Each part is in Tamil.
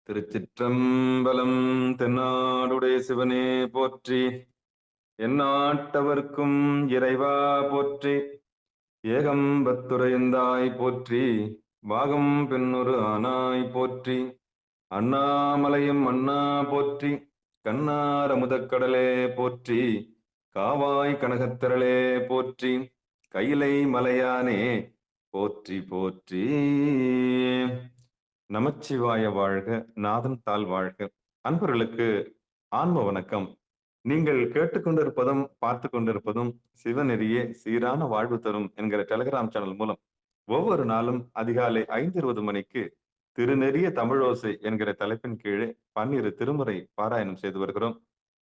திருச்சிற்றம்பலம். தென்னாடுடைய சிவனே போற்றி, எந்நாட்டவர்க்கும் இறைவா போற்றி. ஏகம்பத்துரையந்தாய் போற்றி, பாகம் பெண்ணொரு ஆனாய் போற்றி. அண்ணாமலையும் அண்ணா போற்றி, கண்ணார முதக்கடலே போற்றி. காவாய் கனகத்திரளே போற்றி, கையிலை மலையானே போற்றி போற்றி. நமச்சிவாய வாழ்க, நாதன் தாழ் வாழ்க. அன்பர்களுக்கு ஆன்ம வணக்கம். நீங்கள் கேட்டுக்கொண்டிருப்பதும் பார்த்து கொண்டிருப்பதும் சிவநெறியே சீரான வாழ்வு தரும் என்கிற டெலிகிராம் சேனல் மூலம் ஒவ்வொரு நாளும் அதிகாலை 5:20 மணிக்கு திருநெறிய தமிழோசை என்கிற தலைப்பின் கீழே 12 திருமுறை பாராயணம் செய்து வருகிறோம்.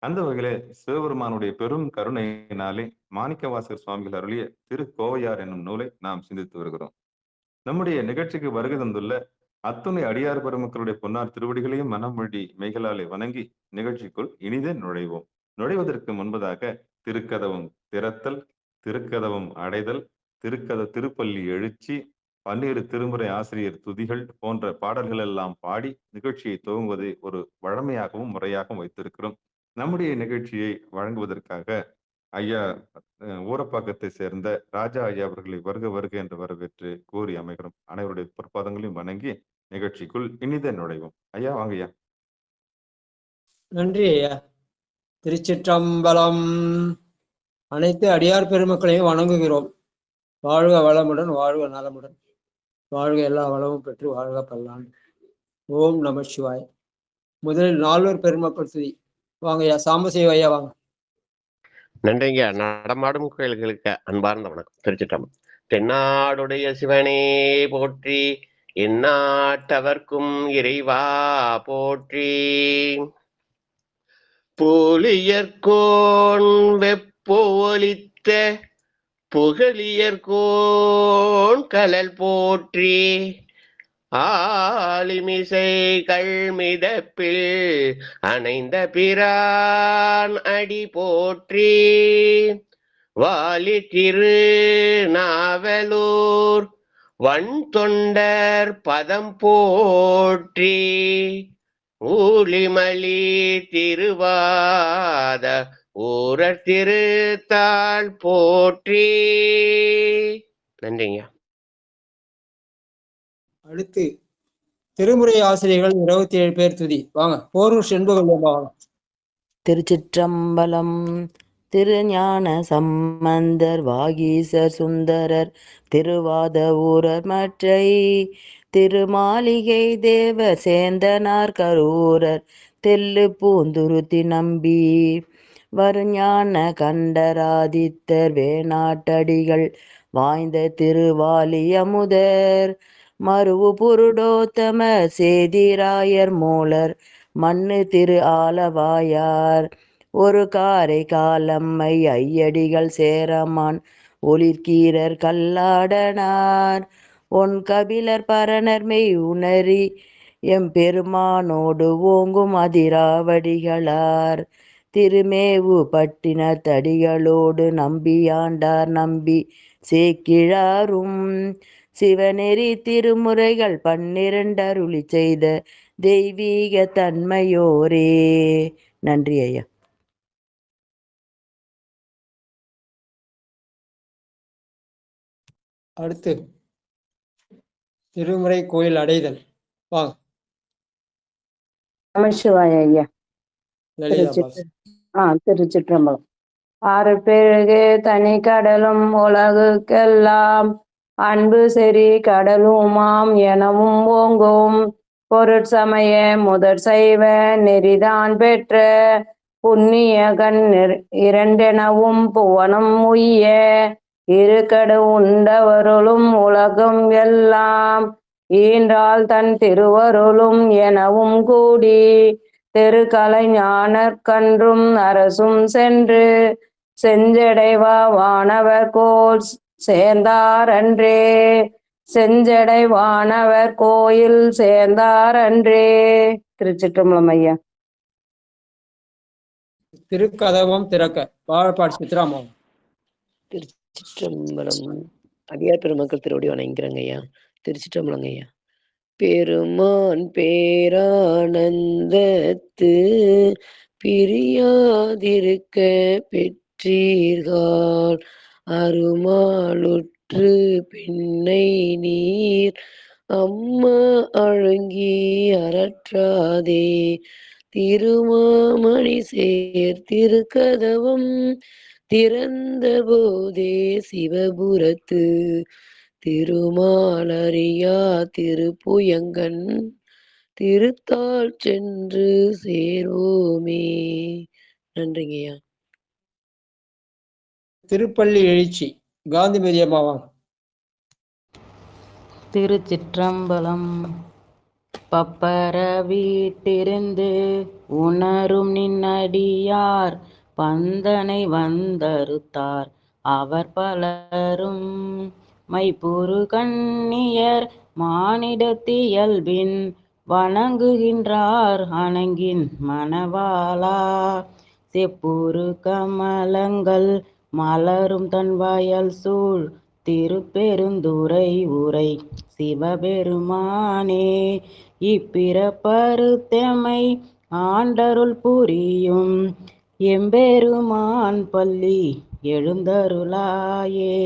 அந்த வகையிலே சிவபெருமானுடைய பெரும் கருணையினாலே மாணிக்கவாசகர் சுவாமிகள் அருளிய திருக்கோவையார் என்னும் நூலை நாம் சிந்தித்து வருகிறோம். நம்முடைய நிகழ்ச்சிக்கு வருகை தந்துள்ள அத்துணை அடியார் பெருமக்களுடைய பொன்னார் திருவடிகளையும் மனமொழி மெய்களாலே வணங்கி நிகழ்ச்சிக்குள் இனிதே நுழைவோம். நுழைவதற்கு முன்பதாக திருக்கதவம் திறத்தல், திருக்கதவம் அடைதல், திருப்பள்ளி எழுச்சி, 12 திருமுறை ஆசிரியர் துதிகள் போன்ற பாடல்கள் எல்லாம் பாடி நிகழ்ச்சியை துவங்குவதை ஒரு வழமையாகவும் முறையாகவும் வைத்திருக்கிறோம். நம்முடைய நிகழ்ச்சியை வழங்குவதற்காக ஐயா ஊரப்பாக்கத்தை சேர்ந்த ராஜா ஐயா அவர்களை வருக வருக என்று வரவேற்று கூறி அமைகிறோம். அனைவருடைய பொற்பாதங்களையும் வணங்கி நிகழ்ச்சிக்குள் இனிதே நுழைவோம். ஐயா வாங்க ஐயா. நன்றி ஐயா. திருச்சிற்றம்பலம். அனைத்து அடியார் பெருமக்களையும் வணங்குகிறோம். வாழ்க வளமுடன், வாழ்க நலமுடன், வாழ்க எல்லா வளமும் பெற்று வாழ்க பல்லாண்டு. ஓம் நம சிவாய். முதலில் நால்வர் பெருமக்கள் துதி. வாங்க ஐயா. சாம்பசிவ ஐயா வாங்க. நன்றிங்க. நடமாடும் கோயில்களுக்கு அன்பார்ந்த வணக்கம். திருச்சிற்றம்பலம். தென்னாடுடைய சிவனே போற்றி, எந்நாட்டவர்க்கும் இறைவா போற்றி. புலியர்கோன் வெப்போலித்த புகழியர்கோன் கலல் போற்றி. ஆலிமிசை கள்மிதப்பில் அணைந்த பிரான் அடி போற்றி. வாலி திரு நாவலூர் வன் தொண்டர் பதம் போற்றி. ஊழிமலி திருவாத ஊரர் திருத்தாள் போற்றி. நன்றிங்க. அடுத்து திருமுறை ஆசிரியர்கள் 27 பேர் துதி. வாங்க. போரூர் செண்பகல் வாங்க. திருச்சிற்றம்பலம். திருஞான சம்பந்தர் வாகீசர் சுந்தரர் திருவாத ஊரர் மற்றை திருமாளிகை தேவ சேந்தனார் கரூரர் தெல்லு பூந்துருத்தி நம்பி வருஞான கண்டராதித்தர் வேணாட்டடிகள் வாய்ந்த திருவாலியமுதர் மருவு புருடோத்தம சேதிராயர் மூலர் மண்ணு திரு ஆலவாயார் ஒரு காரை காலம்மை ஐயடிகள் சேரமான் ஒளிர்கீரர் கல்லாடனார் ஒன் கபிலர் பரணர்மெய் உணரி எம்பெருமானோடு ஓங்கும் அதிராவடிகளார் திருமேவு பட்டின தடிகளோடு நம்பியாண்டார் நம்பி சேக்கிழாரும் சிவநெறி திருமுறைகள் 12 அருளி செய்த தெய்வீக தன்மையோரே. நன்றி ஐயா. அடுத்து திருமுறை கோயில் அடைதல். வாங்க. நமசிவாய ஐயா. திருச்சிற்றம்பலம். ஆறு பெருகு தனி கடலும் உலகுக்கெல்லாம் அன்பு செறி கடலுமாம் எனவும் ஓங்கும் பொருட்சமய முதற் சைவ நெறிதான் பெற்ற புண்ணிய கண் இரண்டெனவும் புவனம் உய்ய இருக்கடு உண்டவருளும் உலகம் எல்லாம் ஈன்றால் தன் திருவருளும் எனவும் கூடி தெருக்கலை ஞானற்கன்றும் அரசும் சென்று செஞ்சடைவா வானவர் கோல் சேர்ந்தாரன்றே. செஞ்சடை வானவர் கோயில் சேர்ந்தாரன்றே. திருச்சிற்றம்பலம் ஐயா. திருக்கதவம் திறக்க. வாழப்பாடு சித்ராமாவும். திருச்சிற்றம்பலம். அடியார் பெருமக்கள் திருவடி வணங்கிறங்க ஐயா. திருச்சிற்றம்பலங்க ஐயா. பெருமான் பேரானந்தத்து பிரியாதிருக்க பெற்றீர்கள். அருமாலுற்று பின்னை நீர் அம்மா அழுங்கி அரற்றாதே. திருமாமணி சேர் திருக்கதவம் திறந்த போதே சிவபுரத்து திருமாலறியா திருப்புயங்கன் திருத்தாள் சென்று சேர்வோமே. நன்றிங்கய்யா. திருப்பள்ளி எழுச்சி காந்திமதி அம்மாவாங்க. திருச்சிற்றம்பலம். பப்பர வீட்டிருந்து உணரும் நின்னடியார் பந்தனை வந்தறுத்தார் அவர் பலரும். மைப்புறு கண்ணியர் மானிடத்தியல்பின் வணங்குகின்றார் அணங்கின் மணவாளா. செப்புறு கமலங்கள் மலரும் தன் வயல் சூழ் திருப்பெருந்துறை உரை சிவபெருமானே. இப்பிறப்பறுத்தெமை ஆண்டருள் புரியும் எம்பெருமான் பள்ளி எழுந்தருளாயே.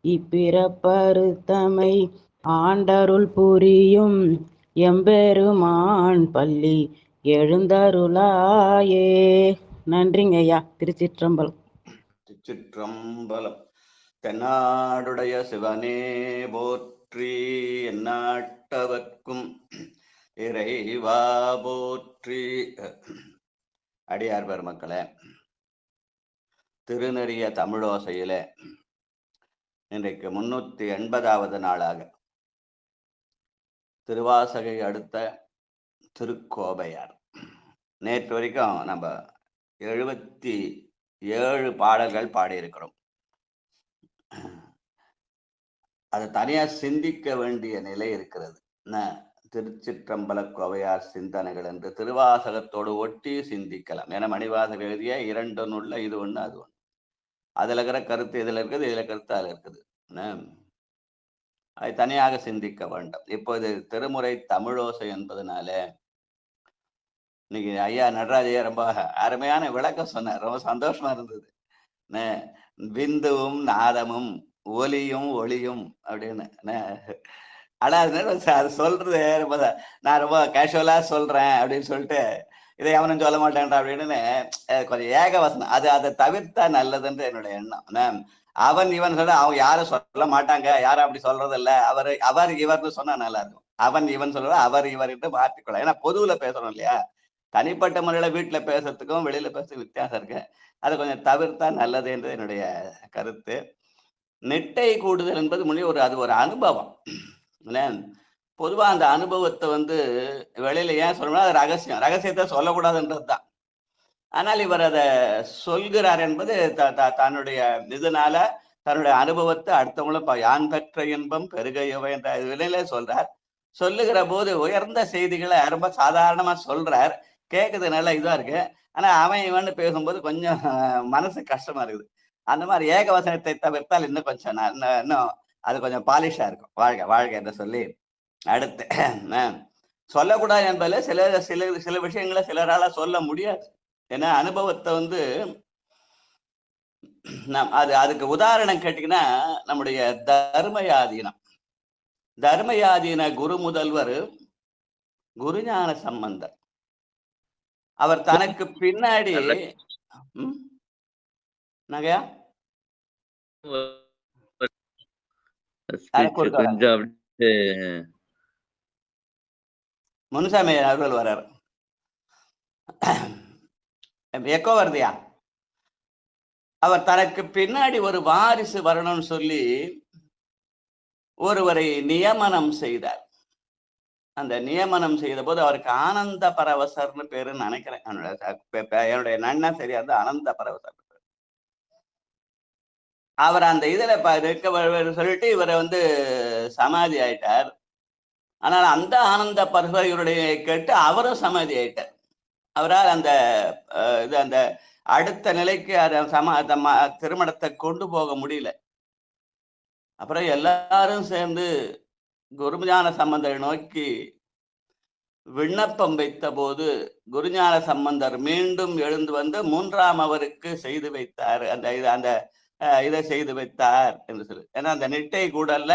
இப்பிறப்பறுத்தமை ஆண்டருள் புரியும் எம்பெருமான் பள்ளி எழுந்தருளாயே. நன்றிங்கய்யா. திருச்சிற்றம்பலம். திருச்சிற்றம்பலம். தென்னாடுடைய சிவனே போற்றி, எந்நாட்டவர்க்கும் இறைவா போற்றி. அடியார் பெருமக்களே, திருநெறிய தமிழோசையில இன்றைக்கு 380வது நாளாக திருவாசகை அடுத்த திருக்கோவையார். நேற்று வரைக்கும் நம்ம 77 பாடல்கள் பாடியிருக்கிறோம். அதை தனியா சிந்திக்க வேண்டிய நிலை இருக்கிறது. திருச்சிற்றம்பல கோவையார் சிந்தனைகள் என்று திருவாசகத்தோடு ஒட்டி சிந்திக்கலாம். ஏன்னா மணிவாசக எழுதிய 2 நூல்ல இது ஒண்ணு அது ஒண்ணு. அதுல இருக்கிற கருத்து இதுல இருக்குது, இதுல கருத்து அதுல இருக்குது. அதை தனியாக சிந்திக்க வேண்டும். இப்போது திருமுறை தமிழோசை என்பதனால இன்னைக்கு ஐயா நடராஜையா ரொம்ப அருமையான விளக்கம் சொன்னார். ரொம்ப சந்தோஷமா இருந்தது. விந்துவும் நாதமும் ஒலியும் ஒளியும் அப்படின்னு. ஆனா அது சொல்றது ரொம்ப நான் ரொம்ப கேஷுவலா சொல்றேன் அப்படின்னு சொல்லிட்டு இதை அவனும் சொல்ல மாட்டேன்டா அப்படின்னு கொஞ்சம் ஏக வசனம். அதை தவிர்த்தா நல்லதுன்ற என்னுடைய எண்ணம். அவன் இவன் சொல்ல அவங்க யாரும் சொல்ல மாட்டாங்க, யாரும் அப்படி சொல்றது இல்ல. அவர் இவர்னு சொன்னா நல்லா இருக்கும். அவன் இவன் சொல்ற அவர் இவர் என்று மாற்றிக்கொள்ள. ஏன்னா பொதுவுல பேசணும் இல்லையா? தனிப்பட்ட முறையில வீட்டுல பேசுறதுக்கும் வெளியில பேசுறதுக்கும் வித்தியாசம் இருக்கு. அதை கொஞ்சம் தவிர்த்தா நல்லது என்று என்னுடைய கருத்து. நெட்டை கூடுதல் என்பது அது ஒரு அனுபவம். பொதுவா அந்த அனுபவத்தை வெளியில ஏன் சொல்லணும்னா அது ரகசியத்தை சொல்லக்கூடாதுன்றதுதான். ஆனால் இவர் அதை சொல்கிறார் என்பது தன்னுடைய இதனால தன்னுடைய அனுபவத்தை அடுத்தவங்களும் யான் பெற்ற இன்பம் பெருகையவை என்ற விலையில சொல்றார். சொல்லுகிற போது உயர்ந்த செய்திகளை ரொம்ப சாதாரணமா சொல்றார். கேட்குறது நல்லா இதா இருக்கு. ஆனா அவன் இவன்னு பேசும்போது கொஞ்சம் மனசு கஷ்டமா இருக்குது. அந்த மாதிரி ஏகவசனத்தை தவிர்த்தால் இன்னும் கொஞ்சம் இன்னும் அது கொஞ்சம் பாலிஷா இருக்கும். வாழ்க வாழ்க என்று சொல்லி அடுத்து சொல்லக்கூடாது என்பதில் சில விஷயங்களை சிலரால சொல்ல முடியாது. ஏன்னா அனுபவத்தை அதுக்கு உதாரணம் கேட்டீங்கன்னா நம்முடைய தர்மயாதீன குரு முதல்வர் குருஞான சம்பந்தர். அவர் தனக்கு பின்னாடி நகையா முனுசாமி அவர்கள் வர்றார். எக்கோ வருதியா? அவர் தனக்கு பின்னாடி ஒரு வாரிசு வரணும்னு சொல்லி ஒருவரை நியமனம் செய்தார். அந்த நியமனம் செய்த போது அவருக்கு ஆனந்த பரவசர்னு பேருன்னு நினைக்கிறேன். என்னுடைய நன்னா சரியா இருந்து ஆனந்த பரவசர். அவர் அந்த இதுல சொல்லிட்டு இவரை சமாதி ஆயிட்டார். ஆனால் அந்த ஆனந்த பரவசர் இவருடைய கேட்டு அவரும் சமாதி ஆயிட்டார். அவரால் அந்த அடுத்த நிலைக்கு திருமணத்தை கொண்டு போக முடியல. அப்புறம் எல்லாரும் சேர்ந்து குருஞான சம்பந்தரை நோக்கி விண்ணப்பம் வைத்த போது குருஞான சம்பந்தர் மீண்டும் எழுந்து வந்து 3ஆம் அவருக்கு செய்து வைத்தார். அந்த இதை செய்து வைத்தார் என்று சொல்லு. ஏன்னா அந்த நெட்டை கூடல்ல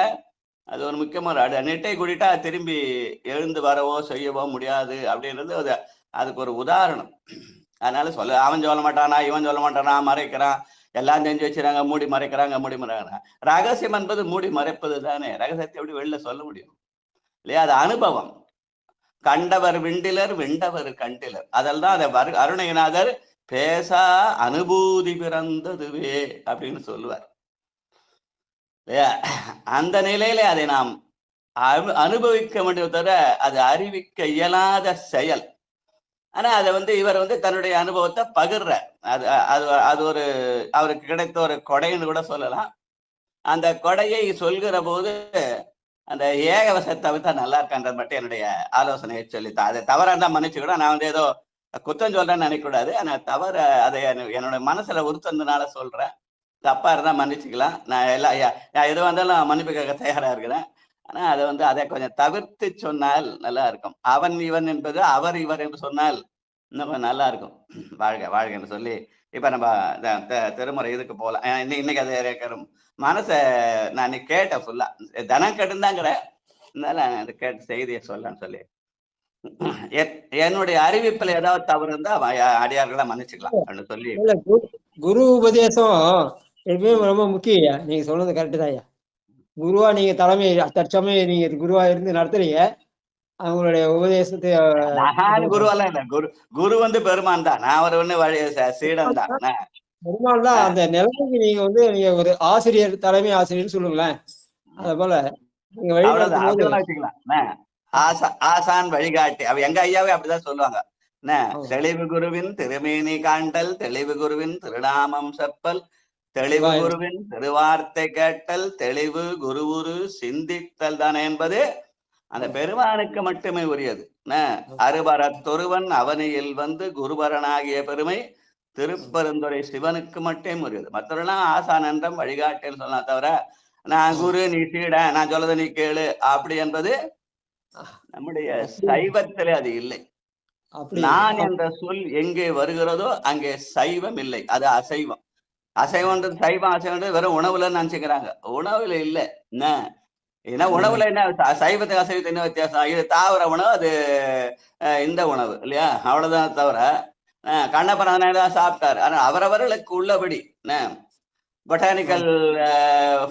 அது ஒரு முக்கியமான நெட்டை கூடிட்டா திரும்பி எழுந்து வரவோ செய்யவோ முடியாது அப்படின்றது அதுக்கு ஒரு உதாரணம். அதனால அவன் சொல்ல மாட்டானா, இவன் சொல்ல மாட்டானா, மறைக்கிறான், எல்லாம் தெரிஞ்சு வச்சுறாங்க, மூடி மறைக்கிறாங்க, மூடி மறைக்கிறாங்க. ரகசியம் என்பது மூடி மறைப்பது தானே. ரகசியத்தை எப்படி வெளில சொல்ல முடியும் இல்லையா? அது அனுபவம். கண்டவர் விண்டிலர், விண்டவர் கண்டிலர். அதெல்லாம் அதை அருணகிரிநாதர் பேசா அனுபூதி பிறந்ததுவே அப்படின்னு சொல்லுவார் இல்லையா? அந்த நிலையில அதை நாம் அனுபவிக்க முடியும் தவிர அது அறிவிக்க இயலாத செயல். ஆனா அதை இவர் தன்னுடைய அனுபவத்தை பகிர்ற அது அது அது ஒரு அவருக்கு கிடைத்த ஒரு கொடைன்னு கூட சொல்லலாம். அந்த கொடையை சொல்கிற போது அந்த ஏகவசத்தை வித்தா நல்லா இருக்கான்றது மட்டும் என்னுடைய ஆலோசனையை சொல்லித்தான். அதை தவறா இருந்தா மன்னிச்சுக்கூட, நான் ஏதோ குத்தம் சொல்றேன்னு நினைக்கக்கூடாது. ஆனா தவற அதை என்னோட மனசுல உறுத்ததுனால சொல்றேன். தப்பா இருந்தா மன்னிச்சுக்கலாம். நான் எது வந்தாலும் மன்னிப்பு கேட்க தயாரா இருக்கிறேன். ஆனா அதை கொஞ்சம் தவிர்த்து சொன்னால் நல்லா இருக்கும். அவன் இவன் என்பது அவர் இவர் என்று சொன்னால் இன்னும் கொஞ்சம் நல்லா இருக்கும். வாழ்க வாழ்க என்று சொல்லி இப்ப நம்ம திருமுறை இதுக்கு போகலாம். இன்னைக்கு அது மனசை நான் கேட்டேன் ஃபுல்லா, தனம் கெட்டுந்தாங்கிற அதை கேட்ட செய்தியை சொல்லன்னு சொல்லி என்னுடைய அறிவிப்புல ஏதாவது தவறு இருந்தா அடியார்களா மன்னிச்சுக்கலாம் அப்படின்னு சொல்லி. குரு உபதேசம் எப்பயுமே ரொம்ப முக்கியம். நீங்க சொல்றது கரெக்டு தான். குருவா நீங்க தலைமை தற்சமயம் நீங்க குருவா இருந்து நடத்துறீங்க. அவங்களுடைய உபதேசத்தை குருவெல்லாம் இல்ல, குரு பெருமான் தான். நான் ஒரு சீடன் தான். பெருமான் தான். அந்த நிலைமைக்கு நீங்க ஒரு ஆசிரியர், தலைமை ஆசிரியர்னு சொல்லுங்களேன். அத போல நீங்க வச்சுக்கலாம். ஆசான் வழிகாட்டி. அவ எங்க ஐயாவே அப்படிதான் சொல்லுவாங்க. தெளிவு குருவின் திருமேனி காண்டல், தெளிவு குருவின் திருநாமம் செப்பல், தெளிவு குருவின் திருவார்த்தை கேட்டல், தெளிவு குருவுரு சிந்தித்தல் தானே என்பது அந்த பெருமானுக்கு மட்டுமே உரியது. அருபரத்தொருவன் அவனியில் குருபரனாகிய பெருமை திருப்பெருந்துறை சிவனுக்கு மட்டும் உரியது. மற்றவர்களாம் ஆசான் என்றம் வழிகாட்டேன்னு சொன்னா தவிர நான் குரு நீ சீட, நான் சொல்லதை நீ கேளு அப்படி என்பது நம்முடைய சைவத்திலே அது இல்லை. நான் என்ற சொல் எங்கே வருகிறதோ அங்கே சைவம் இல்லை, அது அசைவம். அசைவன்றது சைவம், அசைவன்றது வெறும் உணவுல நினைச்சுக்கிறாங்க. உணவுல இல்லை. ஏன்னா உணவுல என்ன சைவத்தை அசைவத்தை என்ன வித்தியாசம்? இது தாவர உணவு, அது இந்த உணவு இல்லையா? அவ்வளவுதான் தவிர கண்ணப்பன் தான் சாப்பிட்டாரு. ஆனா அவரவர்களுக்கு உள்ளபடி பொட்டானிக்கல்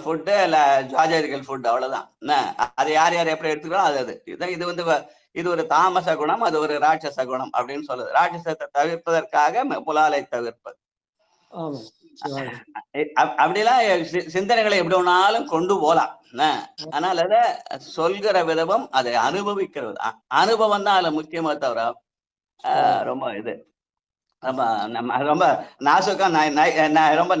ஃபுட்டு இல்ல ஜாஜரிக்கல் ஃபுட், அவ்வளவுதான். அது யார் யார் எப்படி எடுத்துக்கிறோம் அது இது ஒரு தாமச குணம், அது ஒரு ராட்சச குணம் அப்படின்னு சொல்லுது. ராட்சசத்தை தவிர்ப்பதற்காக புலாலை தவிர்ப்பது. அப்படிலாம் சிந்தனைகளை எப்படி ஒன்னாலும் கொண்டு போலாம். ஆனால் அதை சொல்கிற விதமும் அதை அனுபவிக்கிறது. அனுபவம் தான் அதுல முக்கியமா தவிர ரொம்ப இது ரொம்ப நாசுக்கா ரொம்ப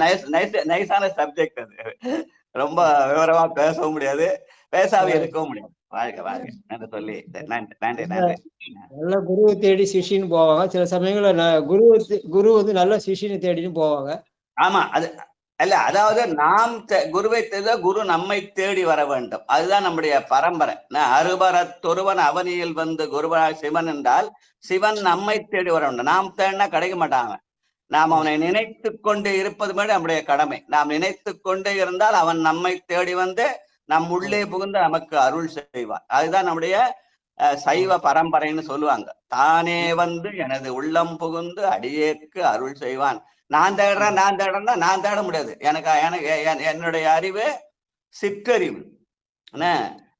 நைஸான சப்ஜெக்ட். அது ரொம்ப விவரமா பேசவும் முடியாது, பேசாம இருக்கவும் முடியாது. வாழ்க வாழ்க என்று சொல்லி நன்றி நன்றி. நல்ல குருவை தேடி சிஷின்னு போவாங்க. சில சமயங்கள்ல குரு நல்ல சிஷினை தேடின்னு போவாங்க. ஆமா, அது இல்ல, அதாவது நாம் குருவை தேட குரு நம்மை தேடி வர வேண்டும். அதுதான் நம்முடைய பரம்பரை. அருபரத்தொருவன் அவனியில் குருவா சிவன் என்றால் சிவன் நம்மை தேடி வர வேண்டும். நாம் தேடினா கிடைக்க மாட்டாங்க. நாம் அவனை நினைத்து கொண்டு இருப்பது மாதிரி நம்முடைய கடமை. நாம் நினைத்து கொண்டே இருந்தால் அவன் நம்மை தேடி நம் உள்ளே புகுந்து நமக்கு அருள் செய்வான். அதுதான் நம்முடைய சைவ பரம்பரைன்னு சொல்லுவாங்க. தானே எனது உள்ளம் புகுந்து அடியேற்கு அருள் செய்வான். நான் தேடுறேன்னா நான் தேட முடியாது. எனக்கு என்னுடைய அறிவு சிற்றறிவு.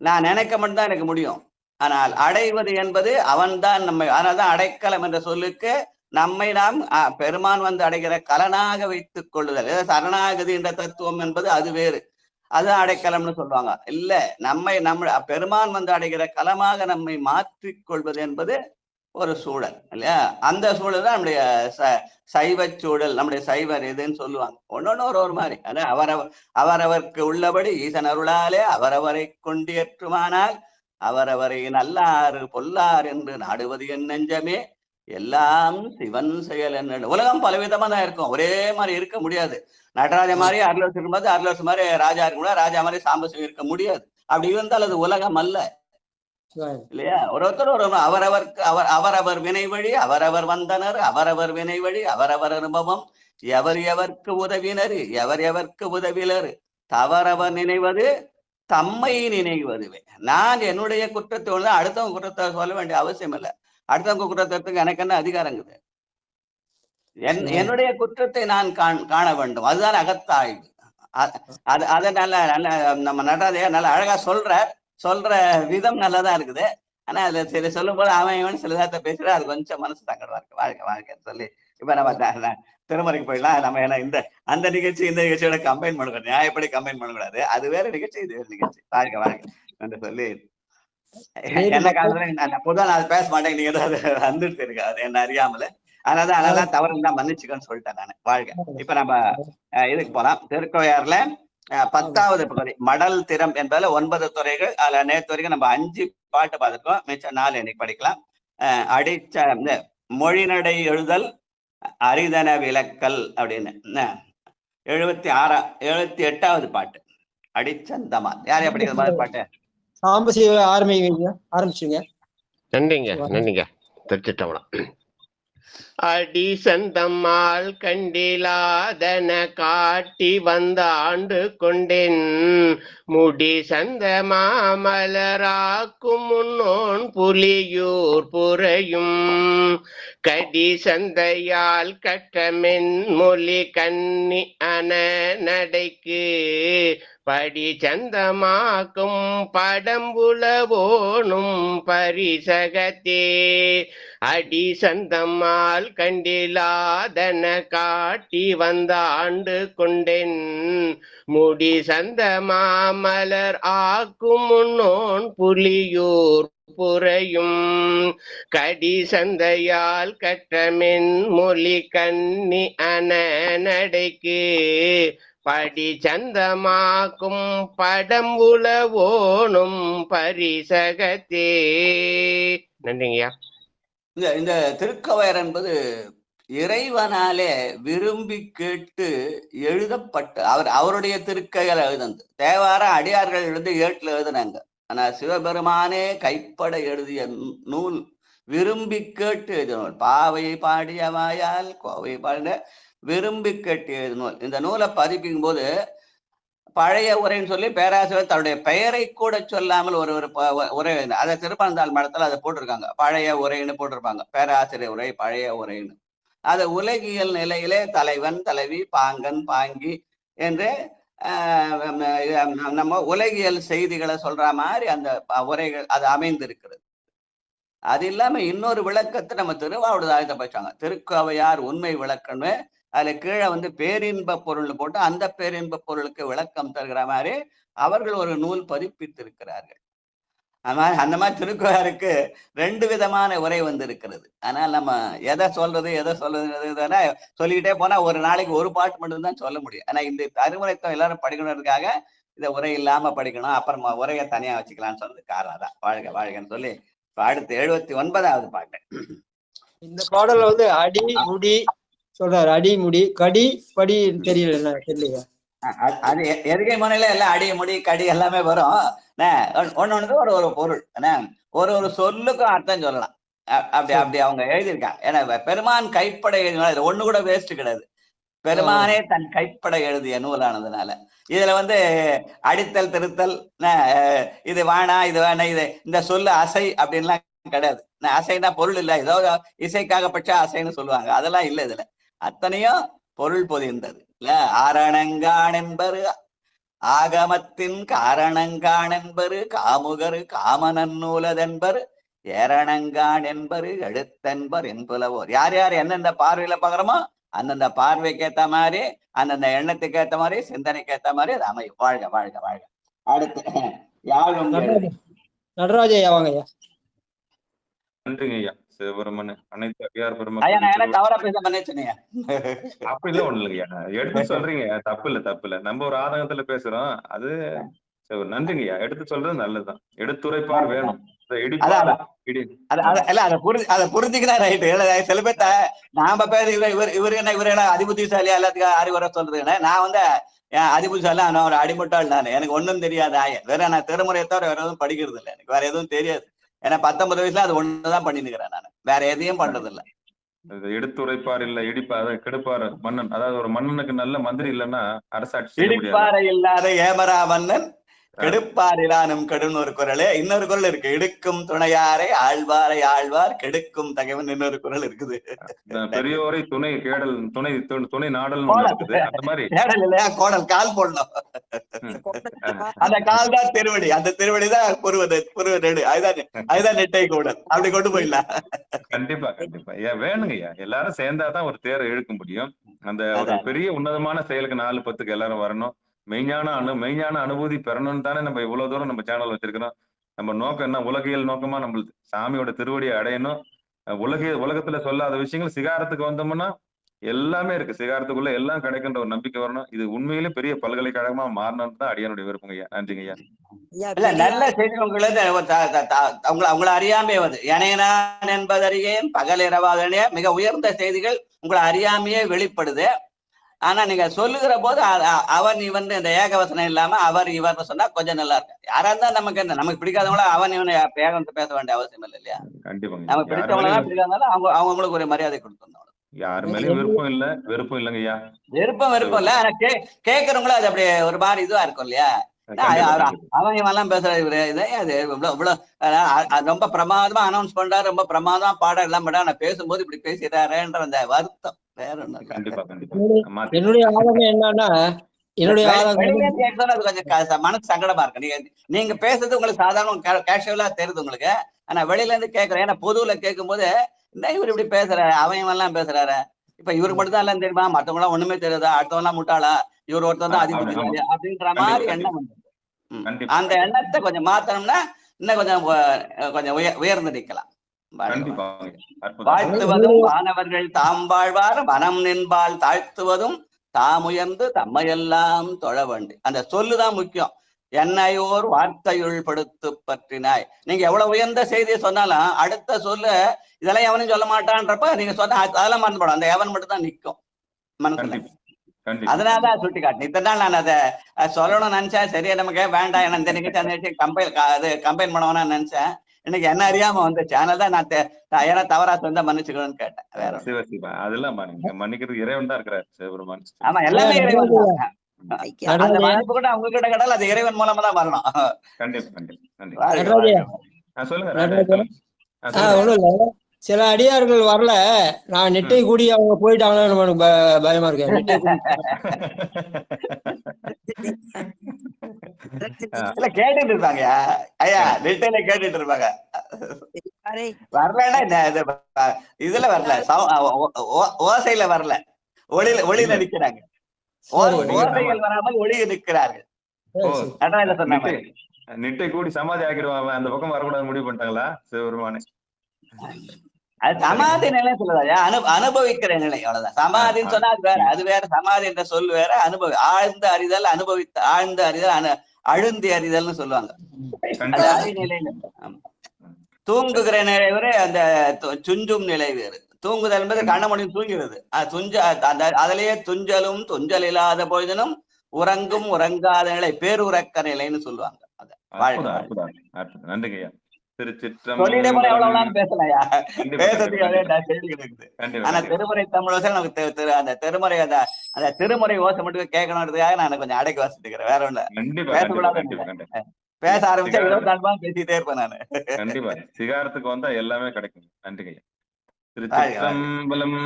நான் நினைக்க மட்டும்தான் எனக்கு முடியும். ஆனால் அடைவது என்பது அவன்தான் நம்மை. அதனால்தான் அடைக்கலம் என்ற சொல்லுக்கு நம்மை நாம் பெருமான் அடைகிற கலனாக வைத்துக் கொள்ளுதல். சரணாகதி என்ற தத்துவம் என்பது அது வேறு. அதுதான் அடைக்கலம்னு சொல்லுவாங்க. இல்ல, நம்ம பெருமான் அடைகிற கலமாக நம்மை மாற்றிக்கொள்வது என்பது ஒரு சூழல் இல்லையா? அந்த சூழல் தான் நம்முடைய சைவ சூழல், நம்முடைய சைவர் இதுன்னு சொல்லுவாங்க. ஒன்னொன்னு ஒரு மாதிரி. அவரவருக்கு உள்ளபடி ஈசன் அருளாலே அவரவரை கொண்டேற்றுமானால் அவரவரை நல்லாறு பொல்லார் என்று நாடுவது என் நெஞ்சமே, எல்லாம் சிவன் செயல் என்ன. உலகம் பலவிதமா தான் இருக்கும், ஒரே மாதிரி இருக்க முடியாது. நடராஜ மாதிரி அருளரசு இருக்கும்போது அருளரசு மாதிரி ராஜா இருக்க முடியாது, ராஜா மாதிரி சாம்பசிவம் இருக்க முடியாது. அப்படி இருந்தால் அது உலகம் அல்ல இல்லையா? ஒருத்தர் ஒரு அவரவருக்கு அவரவர் வினை வழி அவரவர் வந்தனர், அவரவர் வினை வழி அவரவர் அனுபவம், எவர் எவர்க்கு உதவினர் எவர் எவர்க்கு உதவிலர், தவறவர் நினைவது தம்மை நினைவதுவே. நான் என்னுடைய குற்றத்தை அடுத்தவங்க குற்றத்தை சொல்ல வேண்டிய அவசியம் இல்லை. அடுத்தவங்க குற்றத்துக்கு எனக்கு என்ன அதிகாரங்குது? என்னுடைய குற்றத்தை நான் காண வேண்டும். அதுதான் அகத்தாய்வு. அதனால நல்ல நம்ம நடராஜையா நல்ல அழகா சொல்ற விதம் நல்லதா இருக்குது. ஆனா அதுல சரி சொல்லும் போது அவன் சில நேரத்தை பேசுற அது கொஞ்சம் மனசு தங்கடா இருக்கு. வாழ்க்கைன்னு சொல்லி இப்ப நம்ம திருமறைக்கு போயிடலாம். நம்ம ஏன்னா அந்த நிகழ்ச்சி இந்த நிகழ்ச்சியோட கம்பைன் பண்ணக்கூடாது, நியாயப்படி கம்பைன் பண்ணக்கூடாது. அது வேற நிகழ்ச்சி, இது வேற நிகழ்ச்சி. வாழ்க்கை என்று சொல்லி என்ன காலத்துல பொதுவா நான் பேச மாட்டேன். நீங்க ஏதாவது வந்துட்டு இருக்கு அது என்ன அறியாமல. அதனாலதான் தவறு தான் மன்னிச்சுக்கன்னு சொல்லிட்டேன் நான். வாழ்க்கை இப்ப நம்ம இதுக்கு போலாம். திருக்கோயாறுல 10வது பகுதி மடல் திறம் என்பதுல 9 துறைகள். அதுல நேற்று வரைக்கும் நம்ம 5 பாட்டு பார்த்துருக்கோம், மிச்சம் 4 இன்னைக்கு படிக்கலாம். அடிச்ச மொழிநடை எழுதல் அரிதன விளக்கல் அப்படின்னு 78வது பாட்டு அடிச்சந்தமா. யாரையா படிக்கிற மாதிரி பாட்டு? ஆரம்பிச்சுங்க. நன்றிங்க. திருச்சிட்டம்பலம். அடி சந்தம்மாள் கண்டிலாதன காட்டி வந்த ஆண்டு கொண்டேன், முடி சந்த மாமலராக்கும் முன்னோன் புலியூர் புறையும், கடி சந்தையால் கட்டமென் மொழி கன்னி அன நடைக்கு, படி சந்தமாக்கும் படம்புலவோனும் பரிசகத்தே, அடி சந்தம்மாள் கண்டிலாதன காட்டி வந்த ஆண்டு கொண்டேன், முடி சந்த மாமலர் ஆக்கும் முன்னோன் புலியூர் புறையும், கடி சந்தையால் கற்றமென் மொழி கன்னி அன நடைக்கு, படி சந்தமாக்கும் படம் உளவோனும் பரிசகத்தே. நன்றிங்கய்யா. இந்த திருக்கோவையார் என்பது இறைவனாலே விரும்பி கேட்டு எழுதப்பட்ட அவருடைய திருக்கைகள் எழுதுனது. தேவார அடியார்கள் எழுதி ஏட்டில் எழுதுனாங்க. ஆனா சிவபெருமானே கைப்பட எழுதிய நூல், விரும்பி கேட்டு எழுதிய நூல். பாவை பாடிய வாயால் கோவை பாடிய விரும்பி கேட்டு எழுதிய நூல். இந்த நூலை பதிப்பிக்கும் போது பழைய உரைன்னு சொல்லி பேராசிரியர் தன்னுடைய பெயரை கூட சொல்லாமல் ஒரு உரை, அதை திருப்பனந்தாள் மடத்துல அதை போட்டிருக்காங்க. பழைய உரைன்னு போட்டிருப்பாங்க, பேராசிரியர் உரை பழைய உரைன்னு. அது உலகியல் நிலையிலே தலைவன் தலைவி பாங்கன் பாங்கி என்று நம்ம உலகியல் செய்திகளை சொல்ற மாதிரி அந்த உரைகள் அது அமைந்திருக்கிறது. அது இல்லாம இன்னொரு விளக்கத்தை நம்ம திருவாவடுதாயத்தை படிச்சாங்க, திருக்கோவையார் உண்மை விளக்கம்னு. அதுல கீழே பேரின்ப பொருள் போட்டு அந்த பேரின்ப பொருளுக்கு விளக்கம் தருகிற மாதிரி அவர்கள் ஒரு நூல் பதிப்பித்திருக்கிறார்கள். அந்த மாதிரி திருக்கோயாருக்கு 2 விதமான உரை இருக்கிறது. ஆனால் நம்ம எதை சொல்றது சொல்லிக்கிட்டே போனா ஒரு நாளைக்கு ஒரு பாட்டு மட்டும்தான் சொல்ல முடியும். ஆனா இந்த அறிவுரைத்தம் எல்லாரும் படிக்கணுன்றதுக்காக இந்த உரை இல்லாம படிக்கணும், அப்புறம் உரையை தனியா வச்சுக்கலாம்னு சொன்னது காரணம் தான். வாழ்கன்னு சொல்லி அடுத்து 79வது பாட்டு. இந்த பாடல்ல அடி முடி சொல்றாரு. அடி முடி கடி படி தெரியல தெரியலையா? அது எதுகை முனையில எல்லாம் அடி முடி கடி எல்லாமே வரும். ஒண்ணு ஒரு பொருள் ஒரு சொல்லுக்கும் அர்த்தம் சொல்லலாம். அப்படி அவங்க எழுதியிருக்காங்க. ஏன்னா பெருமான் கைப்பட எழுதினால ஒண்ணு கூட வேஸ்ட் கிடையாது. பெருமானே தன் கைப்பட எழுதிய நூலானதுனால இதுல அடித்தல் திருத்தல் இது வேணா இது வேணா இது இந்த சொல்லு அசை அப்படின்லாம் கிடையாது. அசைனா பொருள் இல்லை, ஏதோ இசைக்காக பட்சா அசைன்னு சொல்லுவாங்க, அதெல்லாம் இல்லை. இதுல அத்தனையும் பொருள் பொதிந்தது இல்ல. ஆரணங்கான் என்பரு ஆகமத்தின் காரணங்கான் என்பரு காமுகரு காமனன் நூலதென்பர் ஏரணங்கான் என்பரு எழுத்தென்பர் என்புலவோர். யார் யார் எந்தெந்த பார்வையில பாக்குறோமோ அந்தந்த பார்வைக்கு ஏத்த மாதிரி அந்தந்த எண்ணத்துக்கு ஏத்த மாதிரி சிந்தனைக்கு ஏத்த மாதிரி அது அமையும். வாழ்க. அடுத்து யாழும் நடராஜையா வாங்கய்யா. நன்றிங்க ஐயா. சிவபெருமன் அனைத்து அடியார் பெருமக்கள் அப்படி இல்ல ஒண்ணு இல்லையா, எடுத்து சொல்றீங்க, தப்பு இல்ல. நம்ம ஒரு ஆதங்கத்துல பேசுறோம், அது நன்றிங்க ஐயா. எடுத்து சொல்றது நல்லதுதான், எடுத்துரைப்பார் வேணும். அதை புரிஞ்சுக்கினா ரைட்டு. சில பேர்த்த நாம பேர் இவரு என்ன அதிபுத்திசாலியா எல்லாத்துக்கும் அறிவுரை சொல்றது. நான் அதிபுசால நான் ஒரு அடிமுட்டாள் நான், எனக்கு ஒண்ணும் தெரியாது ஆயர். வேற நான் திருமுறையை தவிர வேற எதுவும் படிக்கிறது இல்லை, எனக்கு வேற எதுவும் தெரியாது. ஏன்னா 19 வயசுல அது ஒண்ணுதான் பண்ணி நிக்கிறேன் நான், வேற எதையும் பண்றது இல்லை. எடுத்துரைப்பார் இல்ல இடிப்பார் கெடுப்பார் மன்னன். அதாவது ஒரு மன்னனுக்கு நல்ல மந்திரி இல்லைன்னா அரசாட்சி செய்ய முடியாது. இடிப்பாறை இல்லாத ஏமரா மன்னன் கெடுப்பாரிலானும் கெடுன்னு ஒரு குரல். இன்னொரு குரல் இருக்கு, இடுக்கும் துணையாரை ஆழ்வாரை ஆழ்வார் கெடுக்கும் தகவன். இன்னொரு குரல் இருக்குது, பெரியோரை துணை கேடல் துணை துணை நாடல் இருக்குது. அந்த மாதிரி கேடல் இல்லையா, கோடல், கால் போடணும். அந்த கால் தான் திருவடி, அந்த திருவடிதான் புருவ அதுதான் நெட்டை கூடல். அப்படி கொண்டு போயிடலாம். கண்டிப்பா கண்டிப்பா வேணுங்க ஐயா. எல்லாரும் சேர்ந்தாதான் ஒரு தேரை இழுக்க முடியும். அந்த ஒரு பெரிய உன்னதமான செயலுக்கு 4-10க்கு எல்லாரும் வரணும். மெய்ஞான அனுபூதி பெறணும்னு தானே நம்ம இவ்வளவு தூரம் நம்ம சேனல் வச்சிருக்கிறோம். நம்ம நோக்கம் என்ன, உலகியல் நோக்கமா நம்மளுக்கு சாமியோட திருவடியை அடையணும். உலகத்துல சொல்லாத விஷயங்கள் சிகாரத்துக்கு வந்தோம்னா எல்லாமே இருக்கு, சிகாரத்துக்குள்ள எல்லாம் கிடைக்கின்ற ஒரு நம்பிக்கை வரணும். இது உண்மையிலே பெரிய பல்கலைக்கழகமா மாறணும்னு தான் அடியானுடைய விருப்பங்க ஐயா. நன்றிங்க ஐயா. இல்ல, நல்ல செய்தி உங்களை அறியாமே வந்து எனையனான் என்பதறியேன் பகல் இரவாக மிக உயர்ந்த செய்திகள் உங்களை அறியாமையே வெளிப்படுது. ஆனா நீங்க சொல்லுகிற போது அவன் இவன் இந்த ஏகவசனம் இல்லாம அவர் இவர்னு சொன்னா கொஞ்சம் நல்லா இருக்கு. யாரா இருந்தா நமக்கு என்ன, நமக்கு பிடிக்காதவங்கள அவன் இவன் ஏகவசம் பேச வேண்டிய அவசியம் இல்லை இல்லையா? நமக்கு பிடிச்சவங்களா பிடிக்காதனால அவங்களுக்கு ஒரு மரியாதை கொடுத்துருந்தோம். யாரு மேலயும் விருப்பம் இல்ல, வெறுப்பும் இல்லைங்க ஐயா. விருப்பம் இல்ல, ஆனா கேட்கறவங்களும் அது அப்படியே ஒரு மாதிரி இதுவா இருக்கும் இல்லையா? அவன் இவெல்லாம் பேசுற ரொம்ப பிரமாதமா அனௌன்ஸ் பண்றாரு, ரொம்ப பிரமாதமா பாடம் எல்லாம் பண்றாரு, ஆனா பேசும்போது இப்படி பேசிட்டாருன்ற அந்த வருத்தம் வேற ஒண்ணு. என்னுடைய ஆதங்கம் என்னன்னா, அது கொஞ்சம் மனசு சங்கடமா இருக்கு. நீங்க பேசுறது உங்களுக்கு சாதாரண கேஷுவலா தெரியுது உங்களுக்கு, ஆனா வெளியில இருந்து கேட்கறேன். ஏன்னா பொதுவுல கேட்கும் போது என்ன இவர் இப்படி பேசுற, அவன் எல்லாம் பேசுறாரு, இப்ப இவருக்கு மட்டும் தான் எல்லாம் தெரியுமா, மத்தவங்க எல்லாம் ஒண்ணுமே தெரியுதா, அடுத்தவங்க எல்லாம் முட்டாளா, இவர் ஒருத்தர் தான் அதிபதி அப்படின்ற மாதிரி எண்ணம் வந்து அந்த எண்ணத்தை கொஞ்சம் மாத்தணும்னா இன்னும் கொஞ்சம் உயர்ந்து நிற்கலாம். வாழ்த்துவதும் வானவர்கள் தாம் வாழ்வார் வனம் நின்பால் தாழ்த்துவதும் தாம் உயர்ந்து தம்மையெல்லாம் தொழ வேண்டி. அந்த சொல்லுதான் முக்கியம். என்னையோர் வார்த்தையுள் படுத்து பற்றினாய். நீங்க எவ்வளவு உயர்ந்த செய்தியை சொன்னாலும் அடுத்த சொல்லு இதெல்லாம் எவனும் சொல்ல மாட்டான்றப்ப நீங்க சொன்ன அதெல்லாம் மறந்து போடும், அந்த எவன் மட்டும் தான் நிற்கும் மனசுல. அதனாலதான் சுட்டி காட்டு. இத்தனை நாள் நான் அதை சொல்லணும்னு நினைச்சேன், சரியா நமக்கு வேண்டாம் என்ன இந்த நிகழ்ச்சி அந்த கம்பைன் பண்ணுவேன்னு நினைச்சேன். இன்னைக்கு என்ன அறியாம வந்துச்சு, அதனால தான் நான் ஏன்னா தவறா சொந்த மன்னிச்சுக்கணும்னு கேட்டேன். வேற அதெல்லாம் மன்னிக்கிறது இறைவன் தான் இருக்கிறார் சிவபெருமான். ஆமா, எல்லாமே இறைவன் தான். அந்த மன்னிப்பு கூட அவங்க கிட்ட கடல் அது இறைவன் மூலமா தான் வரணும். கண்டிப்பா சொல்லுங்க. சில அடியார்கள் வரல, நான் நெட்டை கூடி அவங்க போயிட்டாங்களோ பயமா இருக்கேன். கேட்டுட்டு இருப்பாங்க ஐயா, நெட்டையில கேட்டுட்டு இருப்பாங்க. வரலன்னா இதுல வரல, ஓசையில வரல, ஒளியில நிக்கிறாங்க. ஓசைகள் வராமல் ஒளியில் நிற்கிறார்கள். நெட்டை கூடி சமாதி ஆக்கிடுவாங்க, அந்த பக்கம் வரக்கூடாது முடிவு பண்ணிட்டாங்களா சிவபெருமானே? அது சமாதி நிலை சொல்லுதா, அனுபவிக்கிற நிலை, அவ்வளவுதான். சமாதின்னு சொன்னா அது வேற, அது வேற. சமாதி என்ற சொல் வேற, ஆழ்ந்த அறிதல், ஆழ்ந்த அறிதல், அழுந்தி அறிதல்னு சொல்லுவாங்க. அது அறிநிலையில தூங்குகிற நிலை வேற, அந்த சுஞ்சும் நிலை வேறு. தூங்குதல் என்பது கண்ணமொழியும் தூங்கிறது, அதிலேயே துஞ்சலும் துஞ்சல் இல்லாத பொழுதினும் உறங்கும் உறங்காத நிலை பேருறக்க நிலைன்னு சொல்லுவாங்க. நன்றிங்கய்யா. திருமுறை தமிழ் நமக்கு அந்த திருமுறை அந்த திருமுறை ஓசை மட்டும் கேட்கணுன்றதுக்காக நான் கொஞ்சம் அடக்கி வாசிட்டுக்கிறேன், வேற ஒண்ணு பேசக்கூடாது. பேச ஆரம்பிச்சா 24 மாதம் பேசிட்டே இருப்பேன் நானு. கண்டிப்பா சிகாரத்துக்கு வந்தா எல்லாமே கிடைக்கும். நன்றிங்க. திருச்சிற்றம்பலம்.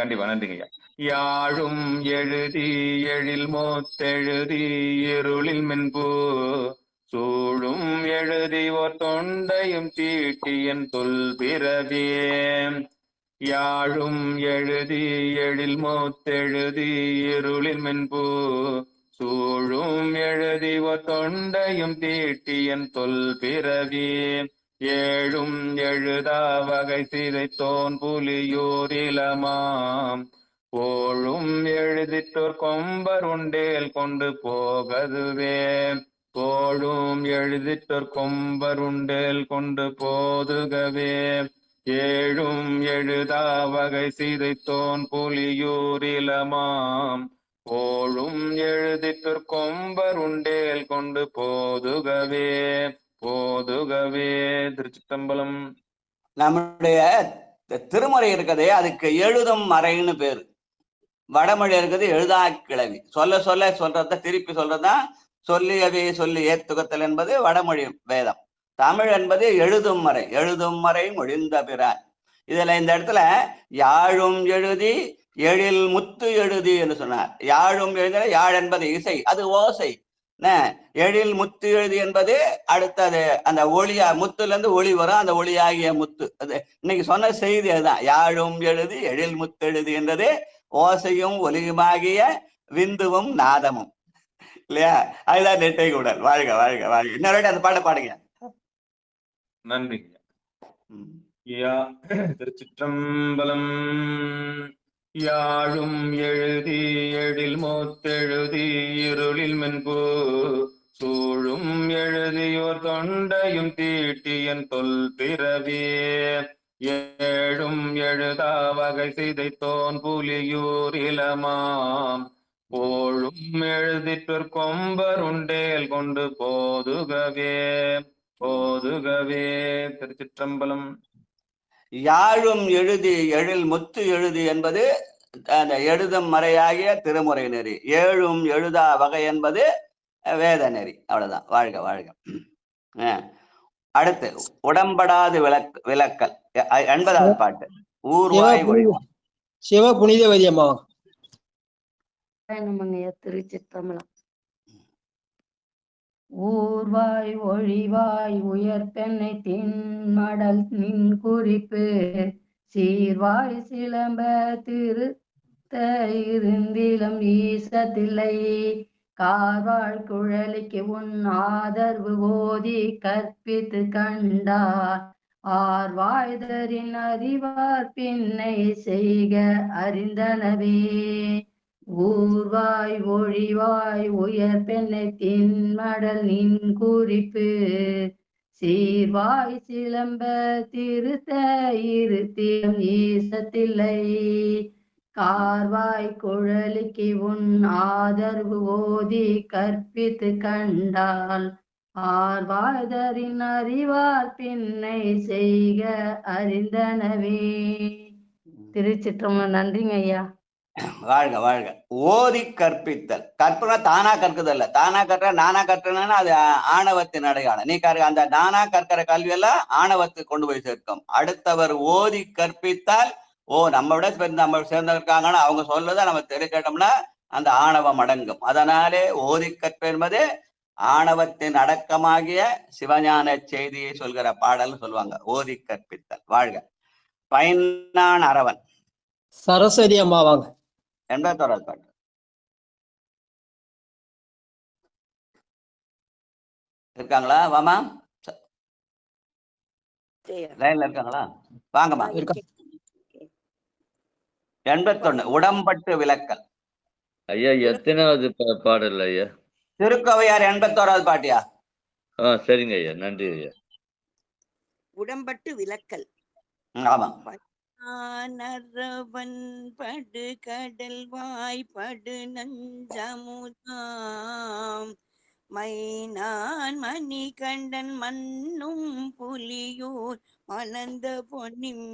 கண்டிப்பா நன்றிங்க. யாழும் எழுதி எழில் மோத்தெழுதி இருளில் மென்பு சூழும் எழுதி ஓர் தொண்டையும் தீட்டியன் தொல் பிறவியே. யாழும் எழுதி எழில் மோத்தெழுதி இருளில் மென்பு சூழும் எழுதி ஓர் தொண்டையும் தீட்டியன் தொல் பிறவியே. ஏழும் எழுதா வகை சிதைத்தோன் புலியூர் இளமாம் போழும் எழுதித்தோர் கொம்பர் உண்டேல் கொண்டு போகதுவே. போழும் எழுதித்தோர் கொம்பர் உண்டேல் கொண்டு போதுகவே. ஏழும் எழுதா வகை சிதைத்தோன் புலியூர் இளமாம் போழும் எழுதிற்று கொம்பர் உண்டேல் கொண்டு போதுகவே போதுகவே. திருச்சிற்றம்பலம். நம்முடைய திருமுறை இருக்குதே அதுக்கு எழுதும் மறைன்னு பேரு. வடமொழி இருக்குது எழுதா கிளவி. சொல்ல சொல்ல சொல்றத திருப்பி சொல்றதுதான் சொல்லியவே சொல்லி ஏத்துகத்தல் என்பது வடமொழி வேதம். தமிழ் என்பது எழுதும் மறை. எழுதும் மறை மொழிந்த பிறார். இதுல இந்த இடத்துல யாழும் எழுதி எழில் முத்து எழுதி என்று சொன்னார். யாழும் எழுத யாழ் என்பது இசை, அது ஓசை. எழில் முத்து எழுதி என்பது அடுத்தது அந்த ஒளியா, முத்துல இருந்து ஒளி வரும், அந்த ஒளியாகிய முத்து. அது இன்னைக்கு சொன்ன செய்தி அதுதான். யாழும் எழுதி எழில் முத்து எழுதி என்றது ஓசையும் ஒலியுமாகிய விந்துவும் நாதமும் இல்லையா? அதுதான் நெட்டை கூடல். வாழ்க வாழ்க வாழ்க. இன்னொரு அந்த பாட்டை பாடுங்க. நன்றிங்க. திருச்சிற்றம்பலம். யாழும் எழுதி எழில் மூத்தெழுதி இருளில் மென்பு சூழும் எழுதியோர் தொண்டையும் தீட்டியன் தொல் பிறவே ஏழும் எழுதா வகை சிதைத்தோன் புலியூர் இளமாம் போழும் எழுதிற்றொர் கொம்பர் உண்டேல் கொண்டு போதுகவே போதுகவே. திருச்சிற்றம்பலம். யாழும் எழுதி எழில் முத்து எழுதி என்பது அந்த எழுதும் மறையாகிய திருமுறை நெறி. ஏழும் எழுதா வகை என்பது வேத நெறி. அவ்வளவுதான். வாழ்க வாழ்க. அடுத்து உடம்படாது விளக்கல் 80வது பாட்டு. ஊர்வாய் ஒழிவாய். சிவ புனிதவதி அம்மா. திருச்சிற்றம்பலம். ஊர்வாய் ஒழிவாய் உயர்பெண்ணை தின்மடல் நின் குறிப்பு சீர்வாய் சிலம்ப திருத்த இருந்திலம் ஈசத்தில்லை கார்வாழ் குழலிக்கு உன் ஆதர்வு ஓதி கற்பித்து கண்டார் ஆர்வாய்தரின் அறிவார் பின்னை செய்க அறிந்தனவே. ஊர்வாய் ஒழிவாய் உயர் பெண்ணை தின்மடல் நின் குறிப்பு சீர்வாய் சிலம்ப திருத்த இருத்தியம் ஈசத்தில்லை கார்வாய் குழலிக்கு உன் ஆதர்வு ஓதி கற்பித்து கண்டால் ஆர்வாய்தரின் அறிவார் பின்னை செய்க அறிந்தனவே. திருச்சிற்றம்பலம். நன்றிங்க ஐயா. வாழ்க வாழ்க. ஓதி கற்பித்தல். கற்பனை தானா கற்குதல்ல. தானா கற்ற நானா கற்றனா அது ஆணவத்தின் அடையாளம். நீ அந்த நானா கற்கிற கல்வியெல்லாம் ஆணவத்தை கொண்டு போய் சேர்க்கும். அடுத்தவர் ஓதி கற்பித்தால் நம்ம விட நம்ம சேர்ந்திருக்காங்கன்னு அவங்க சொல்லதான் நம்ம தெரிஞ்சிட்டோம்னா அந்த ஆணவம் அடங்கும். அதனாலே ஓதி கற்ப என்பது ஆணவத்தின் அடக்கமாகிய சிவஞான செய்தியை சொல்கிற பாடல்னு சொல்லுவாங்க. ஓதி கற்பித்தல். வாழ்க. பைனான் அரவன். சரஸ்வதி அம்மா வாங்க. 81வது பாட்டு. இருக்காங்களா? வாமா, லைன்ல இருக்காங்களா? வாங்கம்மா. 81 உடம்பட்டு விளக்கல். ஐயா எத்தனாவது பாடல் ஐயா? திருக்கவையார் 81வது பாட்டியா? சரிங்க ஐயா, நன்றி ஐயா. உடம்பட்டு விளக்கல். ஆமா. நரவன் படு கடல் வாய்ப்படு நஞ்சமுதாம் மைனான் மணி கண்டன் மண்ணும் புலியூர் மணந்த பொன்னிம்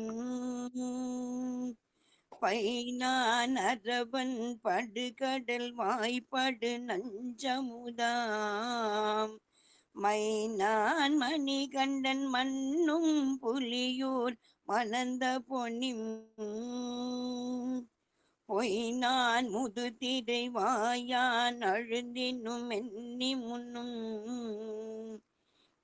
பைனான் அரவன் படு கடல் வாய்ப்படு நஞ்சமுதாம் மைனான் மணி கண்டன் மண்ணும் புலியூர் மணந்த பொன்னிம் பொய்னான் முது திரை வாயான் அழுந்தினும் எண்ணி முன்னும்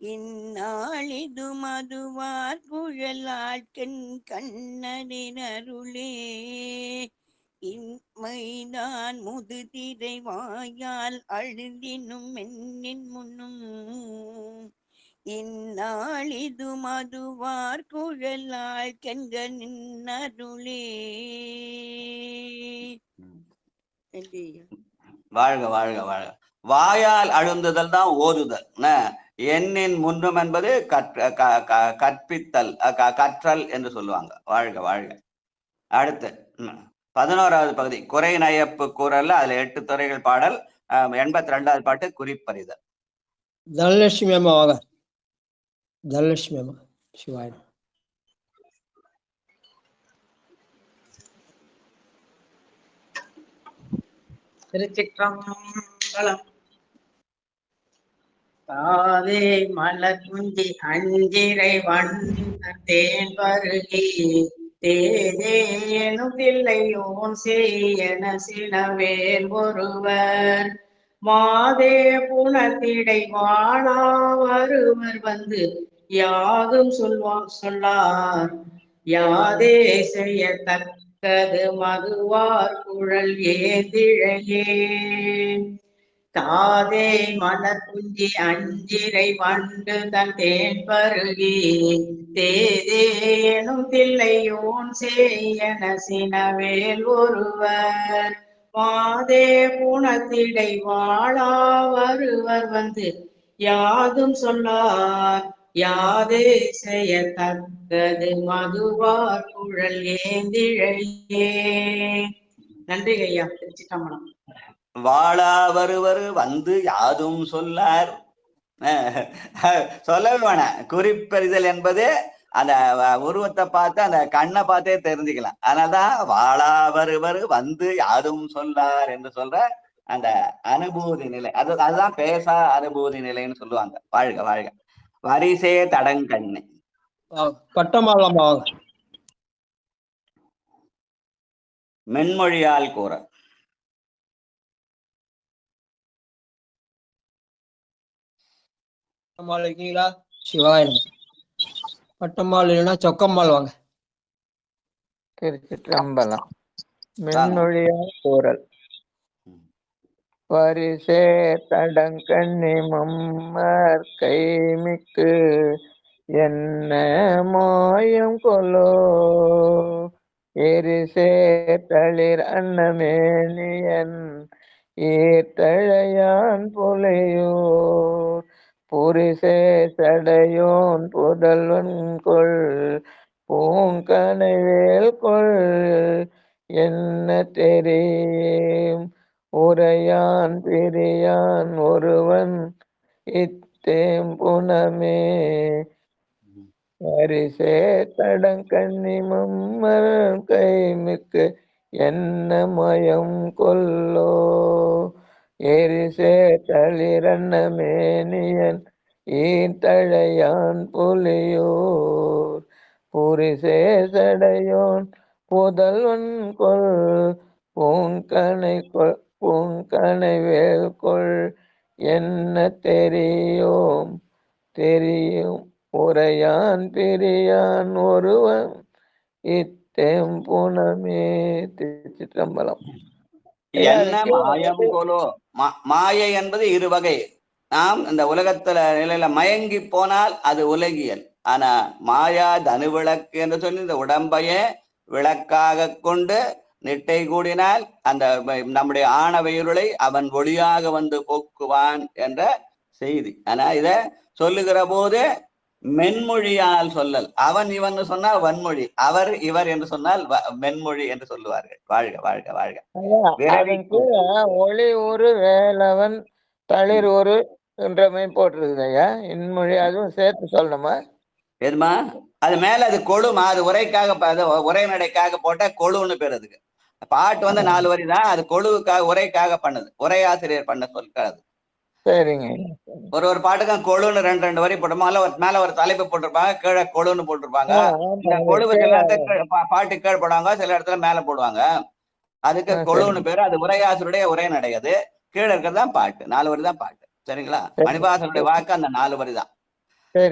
இந்நாளிது மதுவார் குழலாட்கண் கண்ணனின் அருளே இன்மைதான் முது திரை வாயால் அழுந்தினும் எண்ணின் முன்னும் இந்நாளிது மதுவார் குழலாள் கண்கனின் அருளே. வாழ்க வாழ்க வாழ்க. வாயால் அழுந்துதல் தான் ஓதுதல். எண்ணின் முன்னும் என்பது கற்பித்தல் கற்றல் என்று சொல்லுவாங்க. வாழ்க வாழ்க. அடுத்து 11வது பகுதி குறை நயப்பு கூறல்ல, அதுல 8 துறைகள் பாடல். 82வது பாட்டு குறிப்பறிதல். தனலட்சுமி அம்மா வாங்க. தனலட்சுமி அம்மா சிவாய். திருச்சிற்றம்பலம். தாதே மலர் குஞ்சி அஞ்சிரை வண்ணத்தேன் பருகி தேதேனும் தில்லையோன் செய்யன சினவேல் ஒருவர் மாதே புனத்திடை வாழா வருவர் வந்து யாதும் சொல்லார் யாதே செய்யத்தக்கது மதுவார் குழல் ஏந்திழையே தாதே மலர் குஞ்சி அஞ்சிரை வண்டு தன் தேன் பருகி தேதேனும் தில்லையோன் செய்யன சினவேல் ஒருவர் மாதே புனத்திடை வாழா வருவர் வந்து யாதும் சொல்லார் யாதே செய்யத்தக்கது மதுவார் குழல் ஏந்திழையே. நன்றி ஐயா. திருச்சிற்றம்பலம். வாழா வருவர் வந்து யாதும் சொல்லார். சொல்லவே வேணாம். குறிப்பறிதல் என்பது அந்த உருவத்தை பார்த்து அந்த கண்ணை பார்த்தே தெரிஞ்சுக்கலாம். அதனால்தான் வாழா வருவர் வந்து யாதும் சொல்லார் என்று சொல்ற அந்த அனுபூதி நிலை. அதுதான் பேசா அனுபூதி நிலைன்னு சொல்லுவாங்க. வாழ்க வாழ்க. வரிசே தடங்கண்ணு. பட்டமாலம்மா வாங்க. மென்மொழியால் கூற. பட்டம்மாள் இருக்கீங்களா? சிவாயன். பட்டம்மாள் இல்லைன்னா சொக்கம்மாள் வாங்க. திருச்சிற்றம்பலம். மென்மொழியால் கூறல். பரிசே தடங்கண்ணி மம்மர் கைமிக்கு என்ன மாயம் கொலோ எரிசே தளிர் அன்னமேனியன் ஈர்த்தழையான் புலையோர் புரிசே சடையோன் புதல்வன் கொள் பூங்கனைவேல் கொள் என்ன தெரியும் உரையான் பிரியான் ஒருவன் இத்தேம்புனமே அரிசே தடங்கண்ணி மம்மர் கைமிக்கு என்ன மயம் கொல்லோ எரிசே தளிரன்னமேனியன் ஈத்தழையான் புலியோர் புரிசே சடையோன் புதல்வன் கொள் பூங்கனை வேல் கொள் என்ன தெரியும் உரையான் பிரியான் ஒருவன் இத்தேம்புனமே. திருச்சிற்றம்பலம். என்ன மாயம் போலோ. மாயை என்பது இரு வகை. நாம் இந்த உலகத்துல நிலையில மயங்கி போனால் அது உலகியல். ஆனா மாயா தனுவிளக்கு என்று சொல்லி இந்த உடம்பையே விளக்காக கொண்டு நிட்டை கூடினால் அந்த நம்முடைய ஆணவயிருளை அவன் ஒளியாக வந்து போக்குவான் என்ற செய்தி. ஆனா இத சொல்லுகிற போது மென்மொழியால் சொல்லல். அவன் இவன் சொன்னால் வன்மொழி, அவர் இவர் என்று சொன்னால் மென்மொழி என்று சொல்லுவார்கள். வாழ்க வாழ்க வாழ்க. ஒளி ஒரு வேலவன் தளிர் ஒரு என்றமை போட்டிருக்குது ஐயா. இன்மொழி அதுவும் சேர்த்து சொல்லணுமா? எதுமா அது மேல அது கொழுமா, அது உரைக்காக உரை நடைக்காக போட்டா கொழுன்னு பேர். அதுக்கு பாட்டு வந்து 4 வரி தான். அது கொழுவுக்காக உரைக்காக பண்ணது. உரையாசிரியர் பண்ண சொல்றாது. சரிங்க. ஒரு பாட்டுக்கும் கொழுன்னு 2 வரி போட்டோமா, மேல ஒரு தலைப்பு போட்டிருப்பாங்க, கீழே கொழுன்னு போட்டிருப்பாங்க. இந்த கொழுவு சில இடத்துல பாட்டு கீழே போடுவாங்க, சில இடத்துல மேல போடுவாங்க. அதுக்கு கொழுன்னு பேரு. அது உரையாசிரியருடைய உரை நடை. அது கீழே இருக்கிறதுதான் பாட்டு. 4 வரி தான் பாட்டு. சரிங்களா? மணிவாசனுடைய வாக்கு அந்த 4 வரி தான்.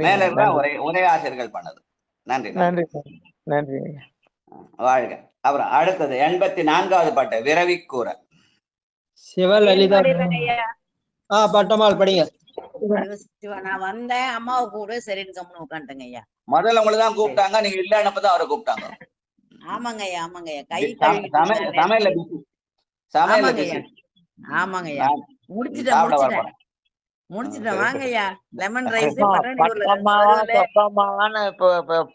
மேல இருந்தா உரையாசிரியர்கள் பண்ணது. நன்றி நன்றி நன்றி. வாழ்க. அப்புறம் அடுத்தது 84வது பாட்டு விரவி கூற. சிவலலிதா. பட்டமால் படிங்க. நான் வந்தேன், அம்மாவை கூட சரின்னு கம்முன்னு உட்காந்துட்டேங்க ஐயா. முதல்ல உங்களை தான் கூப்பிட்டாங்க, நீங்க இல்லைன்னப்பதான் அவரை கூப்பிட்டாங்க. ஆமாங்க ஐயா, ஆமாங்க ஐயா. கை சமையல்ல பிஸி. ஆமாங்க ஐயா. முடிச்சிட்டேன் வாங்க ஐயா. லெமன் ரைஸ்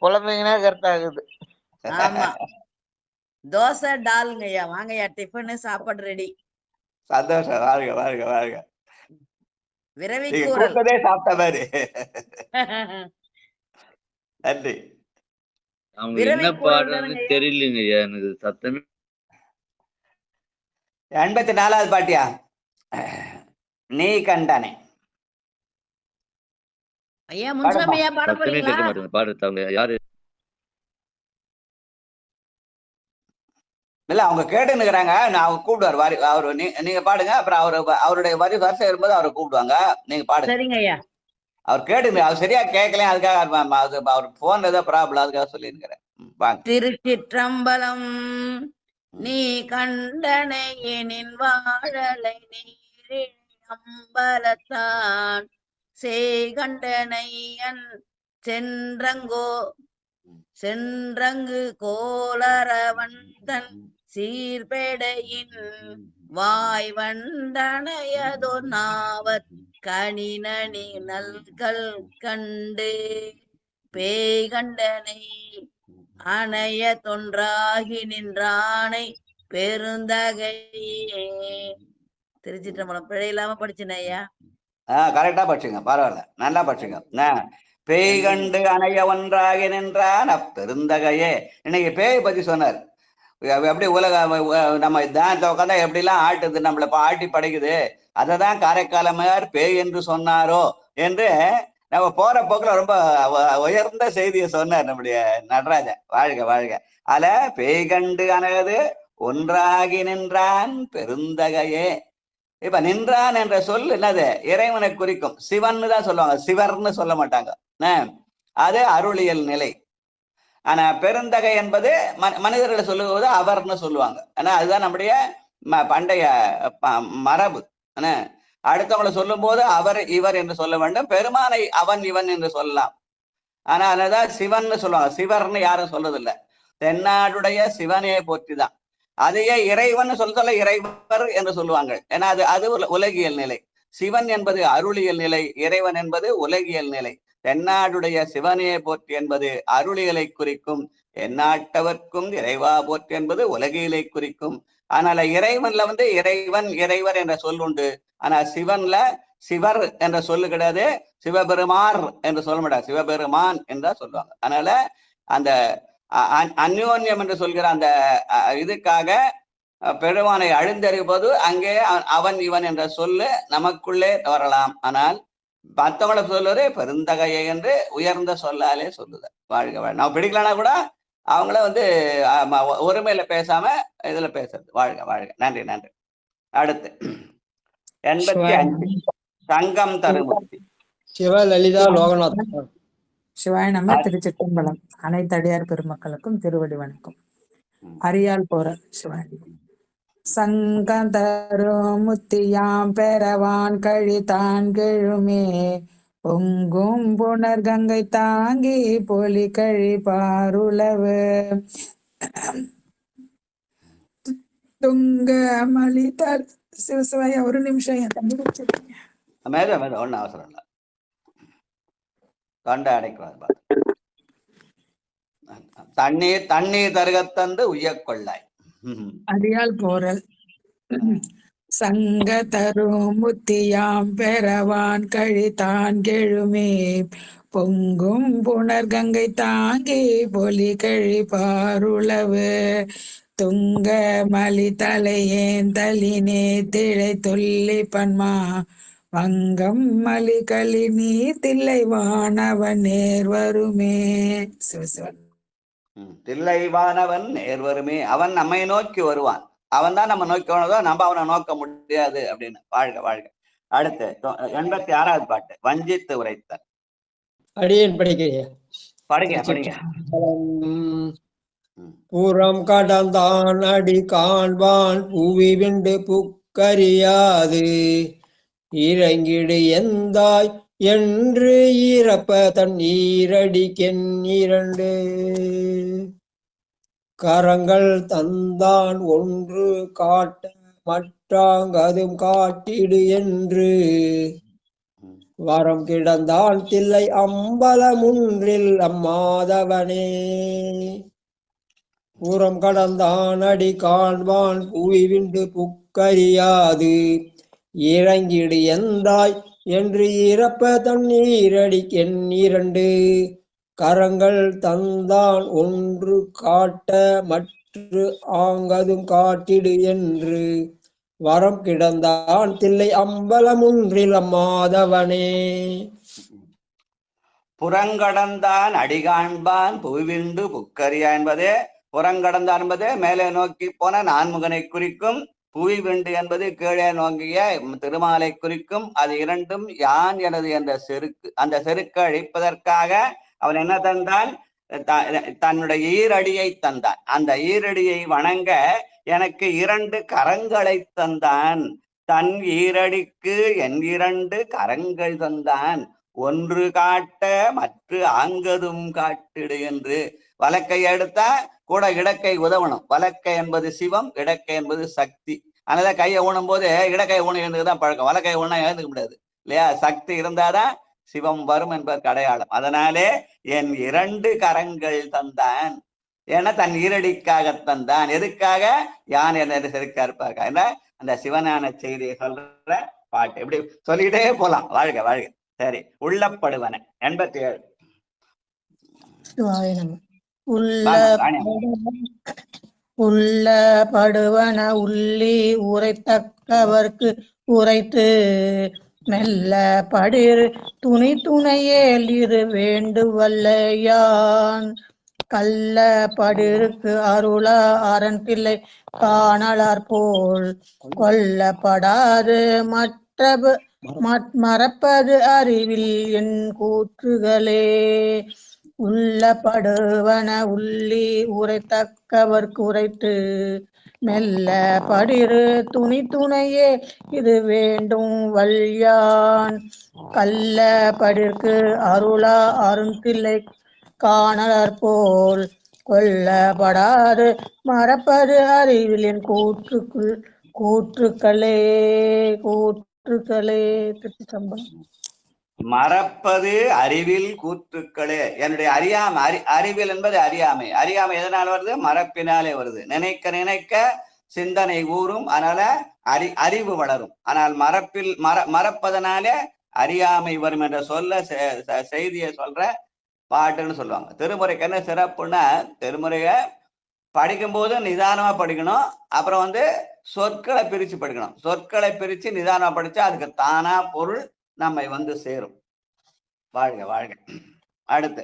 புலமைங்கன்னா கரெக்டாகுது. ஆமா தோசை டாலுங்க ஐயா. வாங்கய்யா, டிஃபனு சாப்பாடு ரெடி. சந்தோஷம். வாழ்க வாழ்க வாழ்க. விரவி நீங்க கூறல். கூட்டதே சாப்பிட்ட மாதிரி. நன்றி. அவங்க விரவி என்ன கூறல் பாடுறதுன்னு தானுங்க ஐயா. தெரியலங்க ஐயா, எனக்கு சத்தமே. 84வது பாட்டியா? நீ கண்டனே. ஐயா முன்சாமி ஐயா பாட சத்தமே போறீங்களா? கேட்க மாட்டேங்குது பாடுறது. அவங்க யாரு? இல்ல அவங்க கேட்டுன்னு இருக்கிறாங்க. நான் அவங்க கூப்பிடுவார் வாரி. அவரு நீங்க பாடுங்க. அப்புறம் அவருடைய வரிசை வரும்போது அவரை கூப்பிடுவாங்க. நீங்க பாடுங்க. சரிங்க ஐயா. அவர் கேட்டுங்க. அவர் சரியா கேட்கல, அதுக்காக அவர் போன் ஏதோ ப்ராப்ளம், அதுக்காக சொல்லியிருக்கிறேன். வாங்க. திருச்சிற்றம்பலம். நீ கண்டனை எனின் வாழலை நீரில் அம்பலத்தான் செய்கண்டனையன் சென்றங்கு கோளரவன் தன் சீர்பெடையின் வாய் வண்டனையதோ நாவற் கணினி நல்கள் கண்டு பேய்கண்டனை அணைய தொன்றாகி நின்றானை பெருந்தகையே. திருச்சிற்றம்பலம். பிழை இல்லாம படிச்சுன ஐயா. கரெக்டா படிச்சுங்க, பரவாயில்ல, நல்லா படிச்சுங்க. பேய் கண்டு அணைய ஒன்றாகி நின்றான் பெருந்தகையே. இன்னைக்கு பேய் பத்தி சொன்னார். எப்படி நம்ம தியானத்தை உட்காந்தா எப்படிலாம் ஆட்டுது, நம்மள ஆட்டி படைக்குது, அததான் காரைக்காலமையார் பேய் என்று சொன்னாரோ என்று நம்ம போற போக்குல ரொம்ப உயர்ந்த செய்தியை சொன்னார் நம்முடைய நடராஜன். வாழ்க வாழ்க. அல பேய் கண்டு அணையது ஒன்றாகி நின்றான் பெருந்தகையே. இப்ப நின்றான் என்ற சொல் என்னது? இறைவனை குறிக்கும். சிவன்னு தான் சொல்லுவாங்க, சிவர்னு சொல்ல மாட்டாங்க. அது அருளியல் நிலை. ஆனா பெருந்தகை என்பது மனிதர்களை சொல்லுவது அவர்னு சொல்லுவாங்க. ஆனா அதுதான் நம்முடைய பண்டைய மரபு. அடுத்தவங்களை சொல்லும் போது அவர் இவர் என்று சொல்ல வேண்டும். பெருமானை அவன் இவன் என்று சொல்லலாம். ஆனா அதனாலதான் சிவன்னு சொல்லுவாங்க. சிவர்னு யாரும் சொல்றதில்லை. தென்னாடுடைய சிவனையை போற்றிதான். அதையே இறைவன் சொல்ல இறைவர் என்று சொல்லுவாங்க. ஏன்னா அது உலகியல் நிலை. சிவன் என்பது அருளியல் நிலை, இறைவன் என்பது உலகியல் நிலை. தென்னாடுடைய சிவனையை போற்றி என்பது அருளியலை குறிக்கும். எந்நாட்டவர்க்கும் இறைவா போற்றி என்பது உலகியலை குறிக்கும். அதனால இறைவன்ல இறைவன் இறைவர் என்ற சொல் உண்டு. ஆனா சிவன்ல சிவர் என்ற சொல்லு கிடையாது. சிவபெருமார் என்று சொல்ல மாட்டாங்க, சிவபெருமான் என்றா சொல்லுவாங்க. அதனால அந்த அந்யோன்யம் என்று சொல்கிற அந்த இதுக்காக பெருமானை அழிந்தறிவது அங்கே அவன் இவன் என்ற சொல்லு நமக்குள்ளே வரலாம். ஆனால் மற்றவங்களை சொல்லுவதே பெருந்தகையை என்று உயர்ந்த சொல்லாலே சொல்லுது. வாழ்க வாழ்க. நம்ம பிடிக்கலன்னா கூட அவங்கள ஒருமையில பேசாம இதுல பேசுறது. வாழ்க வாழ்க. நன்றி நன்றி. அடுத்து 85 சங்கம் தருமூர்த்தி. சிவலலிதா லோகநாத். சிவாய நம. திருச்சிற்றம்பலம். அனைத்து அடியார் பெருமக்களுக்கும் திருவடி வணக்கம். அரியால் போற சிவாய. சங்கம் தரும் முத்தியாம் பெறவான் கழித்தான் கெழுமே பொங்கும் புனர் கங்கை தாங்கி பொலி கழிப்பாருளவு துங்க மலிதால். சிவசிவாய ஒரு நிமிஷம் என் தம்பி வச்சிருக்கீங்க. ஒன்னும் அவசரம் இல்லை, தொண்டை அடைக்கிறார். தண்ணீர் தருகத்தந்து உய்யக்கொள்ளாய். அடியால் போரல். சங்க தரும் முத்தியாம் பெறவான் கழித்தான் கெழுமே பொங்கும் புனர் கங்கை தாங்கி பொலி கழிப்பாருளவு துங்க மலி தலையேன் தலினே திளை தொல்லி பன்மா வங்கம் மலி களி நீ தில்லை வானவன் நேர் வருமே. சிவசிவன். தில்லைவானவன் நேர் வருமே. அவன் நம்மை நோக்கி வருவான். அவன் தான் நம்ம நோக்கி வரதோ, நம்ம அவனை நோக்க முடியாது அப்படின்னு. வாழ்க வாழ்க. அடுத்து 86வது பாட்டு வஞ்சித்து உரைத்தல். அடியேன் படிக்கிறேன். படிங்க. பூரம் கடந்தான் அடி காண்பான் புவி விண்டு புக்கறியாது இறங்கிடு எந்தாய் என்று ஈரப்ப தன் ஈரடிக்கென் இரண்டு கரங்கள் தந்தான் ஒன்று காட்ட மற்றாங்கதும் காட்டிடு என்று வரம் கிடந்தான் தில்லை அம்பலமுன்றில் அம்மாதவனே. பூரம் கடந்தான் அடி காண்பான் புவி விண்டு புக்கறியாது இறங்கிடு எந்தாய் என்று இறப்ப தண்ணீரடிக்கென் 2 கரங்கள் தந்தான் ஒன்று காட்ட மற்ற ஆங்கதும் காட்டிடு என்று வரம் கிடந்தான் தில்லை அம்பலமுன்றில் மாதவனே. புறங்கடந்தான் அடிகாண்பான் புவிவிண்டு புக்கரியா என்பது புறங்கடந்தான் என்பது மேலே நோக்கி போன நான்முகனை குறிக்கும். புவி விண்டு என்பது கீழே நோக்கிய திருமாலை குறிக்கும். அது 2ம் யான் எனது என்ற செருக்கு. அந்த செருக்கு அழிப்பதற்காக அவன் என்ன தந்தான்? தன்னுடைய ஈரடியை தந்தான். அந்த ஈரடியை வணங்க எனக்கு 2 கரங்களை தந்தான். தன் ஈரடிக்கு என் 2 கரங்கள் தந்தான். ஒன்று காட்ட மற்ற ஆங்கதும் காட்டிடு என்று. வலக்கை எடுத்தா கூட இடக்கை உதவணும். வலக்கை என்பது சிவம், இடக்கை என்பது சக்தி. அதனால கையை ஊனும் போது இடக்கை ஊன எழுந்துதான் பழக்கம். வலக்கை ஊனா எழுந்துக்க முடியாது இல்லையா? சக்தி இருந்தாதான் சிவம் வரும் என்பதற்கு அடையாளம். அதனாலே என் 2 கரங்கள் தந்தான் என தன் ஈரடிக்காக தந்தான். எதுக்காக? யான் என்ன செருக்கா இருப்பாங்க. அந்த சிவனான செய்தியை சொல்ற பாட்டு எப்படி சொல்லிக்கிட்டே போலாம். வாழ்க வாழ்க. சரி, உள்ளப்படுவன 87. உள்ளப்படுவன உள்ளி உரைத்தக்கவர்க்கு உரைத்து மெல்ல படிர் துணி துணையேல் இரு வேண்டுவல்லையான் கள்ள படிருக்கு அருளா அரண் பிள்ளை காணலார் போல் கொல்லப்படாது மறப்பது அறிவில் என் கூற்றுகளே. உள்ளப்படுவன உள்ளி உரைத்தக்கவர்க்கு உரைத்து மெல்ல படிரு துணி துணையே இது வேண்டும் வல்யான் கள்ள படிற்கு அருளா அருந்தில்லை காணலர் போல் கொல்லப்படாது மறப்பது அறிவில் என் கூற்றுக்களே. திருச்சிற்றம்பலம். மறப்பது அறிவில் கூற்றுக்களே. என்னுடைய அறியாமை. அறிவில் என்பது அறியாமை. அறியாமை எதனால் வருது? மறப்பினாலே வருது. நினைக்க நினைக்க சிந்தனை ஊறும். அதனால அறிவு வளரும். ஆனால் மறப்பதனாலே அறியாமை வரும் என்ற சொல்ல செய்தியை சொல்ற பாட்டுன்னு சொல்லுவாங்க. திருமுறைக்கு என்ன சிறப்புன்னா, திருமுறைய படிக்கும் போது நிதானமா படிக்கணும். அப்புறம் சொற்களை பிரிச்சு படிக்கணும். சொற்களை பிரிச்சு நிதானமா படிச்சா அதுக்கு தானா பொருள் நம்மை சேரும். வாழ்க வாழ்க. அடுத்து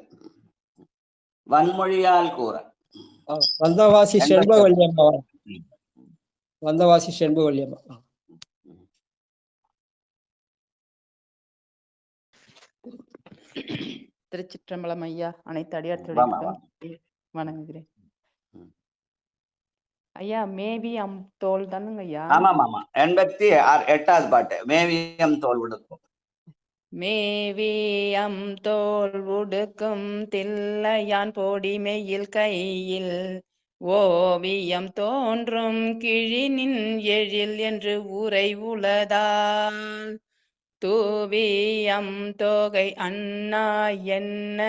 வன்மொழியால் கூற வந்தவாசி செண்பகவல்லியம்மா. வந்தவாசி செண்பகவல்லியம்மா. திருச்சிற்றம்பலம் ஐயா. அனைத்து அடியார்களுக்கும் வணங்குகிறேன் ஐயா. மேவியம் தோல் தானுங்க ஐயா? ஆமாமா. 88வது பாட்டு. மேவியம் தோல் உடுக்கும். மேவியம் தோல் உடுக்கும் தில்லையான் போடி மெய்யில் கையில் ஓவியம் தோன்றும் கிழினின் எழில் என்று உரை உளதால் தூவியம் தோகை அண்ணா என்ன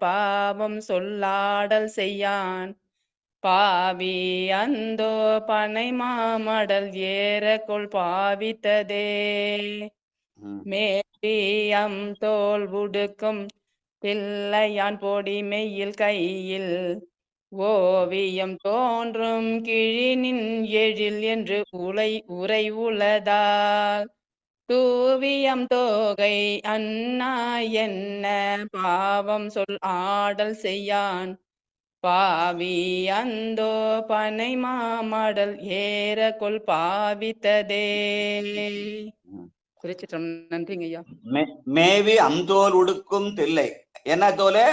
பாவம் சொல்லாடல் செய்யான் பாவி அந்தோ பனை மாமடல் ஏறக்கொள் பாவித்ததே. மேவியம் தோல் உடுக்கும் பிள்ளையான் போடி மெய்யில் கையில் ஓவியம் தோன்றும் கிழினின் எழில் என்று உரை உளதால் தூவியம் தோகை அண்ணா என்ன பாவம் சொல் ஆடல் செய்யான் பாவி அந்தோ பனை மாமடல் ஏறக்கொள் பாவித்ததே. திருச்சிற்றம். நன்றிங்க ஐயா. மேவி அந்தோல் உடுக்கும் தில்லை. என்ன தோலே?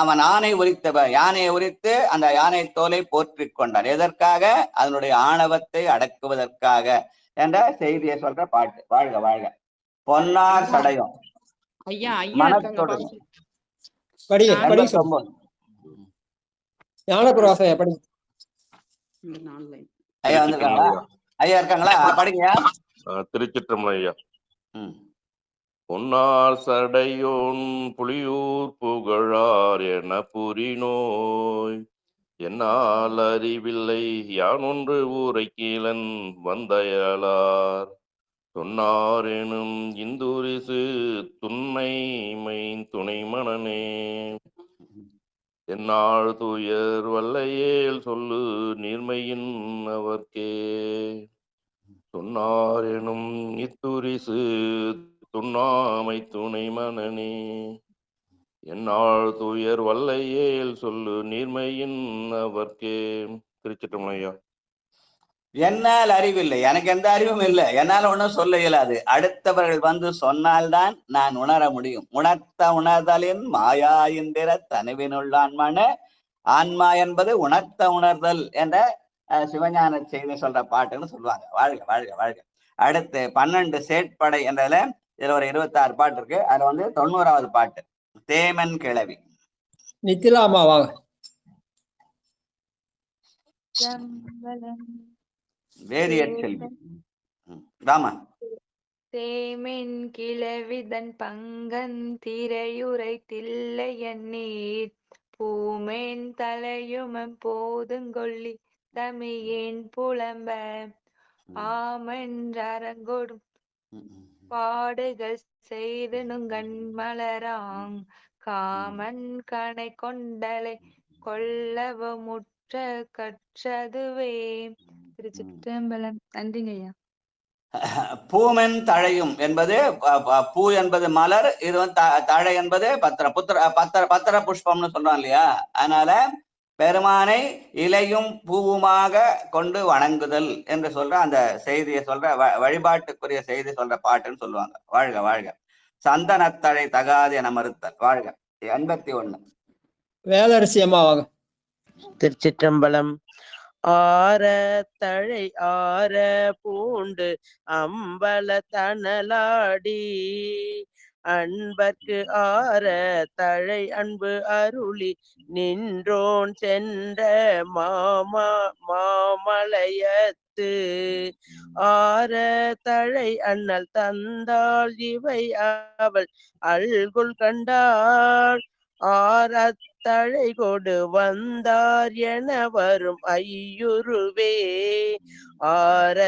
அவன் ஆணை உரித்தவன். யானையை உரித்து அந்த யானை தோலை போற்றிக் கொண்டான். எதற்காக? அதனுடைய ஆணவத்தை அடக்குவதற்காக என்ற செய்தியை சொல்ற பாட்டு. வாழ்க வாழ்க. பொன்னார் சடையும் ஐயா. ஐயா மனத்தோடு ஐயா வந்திருக்காங்களா? ஐயா இருக்காங்களா? படிங்க. திருச்சிற்றம்பலம் ஐயா. பொன்னார் சடையோன் புலியூர் புகழார் என புரி நோய் என்னால் அறிவில்லை யான் ஒன்று ஊரை கீழன் வந்தயலார் சொன்னாரெனும் இந்துரிசு துன்னை துணை மனனே என்னால் துயர் வல்லையேல் சொல்லு நீர்மையின் அவர்க்கே சொன்னாரெனும் இத்துரிசு துண்ணாமை துணை மனனே என்னால் துயர் வல்லையேல் சொல்லு நீர்மையின் அவர்க்கே. திருச்சிற்றம்பலம் ஐயா. என்னால் அறிவில்லை, எனக்கு எந்த அறிவும் இல்லை, என்னால் ஒன்றும் சொல்ல இயலாது. அடுத்தவர்கள் வந்து சொன்னால்தான் நான் உணர முடியும். உணர்தலின் மாயா இந்திர தனுவினுள்ளான்மான ஆன்மா என்பது உணர்த்த உணர்தல் என்ற சிவஞான செய்தி சொல்ற பாட்டுன்னு சொல்லுவாங்க. வாழ்க வாழ்க வாழ்க. அடுத்து 12 சேட்படை என்றதுல இதுல ஒரு 26 பாட்டு இருக்கு. அதுல வந்து 90வது பாட்டு தேமன் கிழவி. நித்திலாமா வாங்க. வேதியற் செல்வி ராமா. தேமென் கிழவிதன் பங்கன் திரையுரை தில்லை எண்ணீர் பூமேன் தலையுமம் போதுங்கொள்ளி தமியேன் புலம்ப ஆமென்றரங்கொடும் பாடுகள் செய்து நுங்கண் மலராங் காமன் கணை கொண்டலை கொள்ளவ முற்ற கற்றதுவே. திருச்சிற்றம்பலம். நன்றிங்க ஐயா. பூமென் தழையும் என்பது பூ என்பது மலர், இது வந்து தழை என்பது பத்திர புஷ்பம்னு சொல்றோம் இல்லையா. அதனால பெருமானை இலையும் பூவுமாக கொண்டு வணங்குதல் என்று சொல்ற அந்த செய்தியை சொல்ற வழிபாட்டுக்குரிய செய்தி சொல்ற பாட்டுன்னு சொல்லுவாங்க. வாழ்க வாழ்க. சந்தனத்தழை தகாது என மறுத்தல். வாழ்க. 81 வேலரசி அம்மா வாங்க. திருச்சிற்றம்பலம். ஆர தழை ஆர பூண்டு அம்பல தனலாடி அன்பர்க்கு ஆர தழை அன்பு அருளி நின்றோன் சென்ற மாமலையத்து ஆர தழை அண்ணல் தந்தாள் இவை அவள் அல்குல் கண்டாள் ஆரத்தழை கொடு வந்தார் என வரும் ஐயுருவே ஆர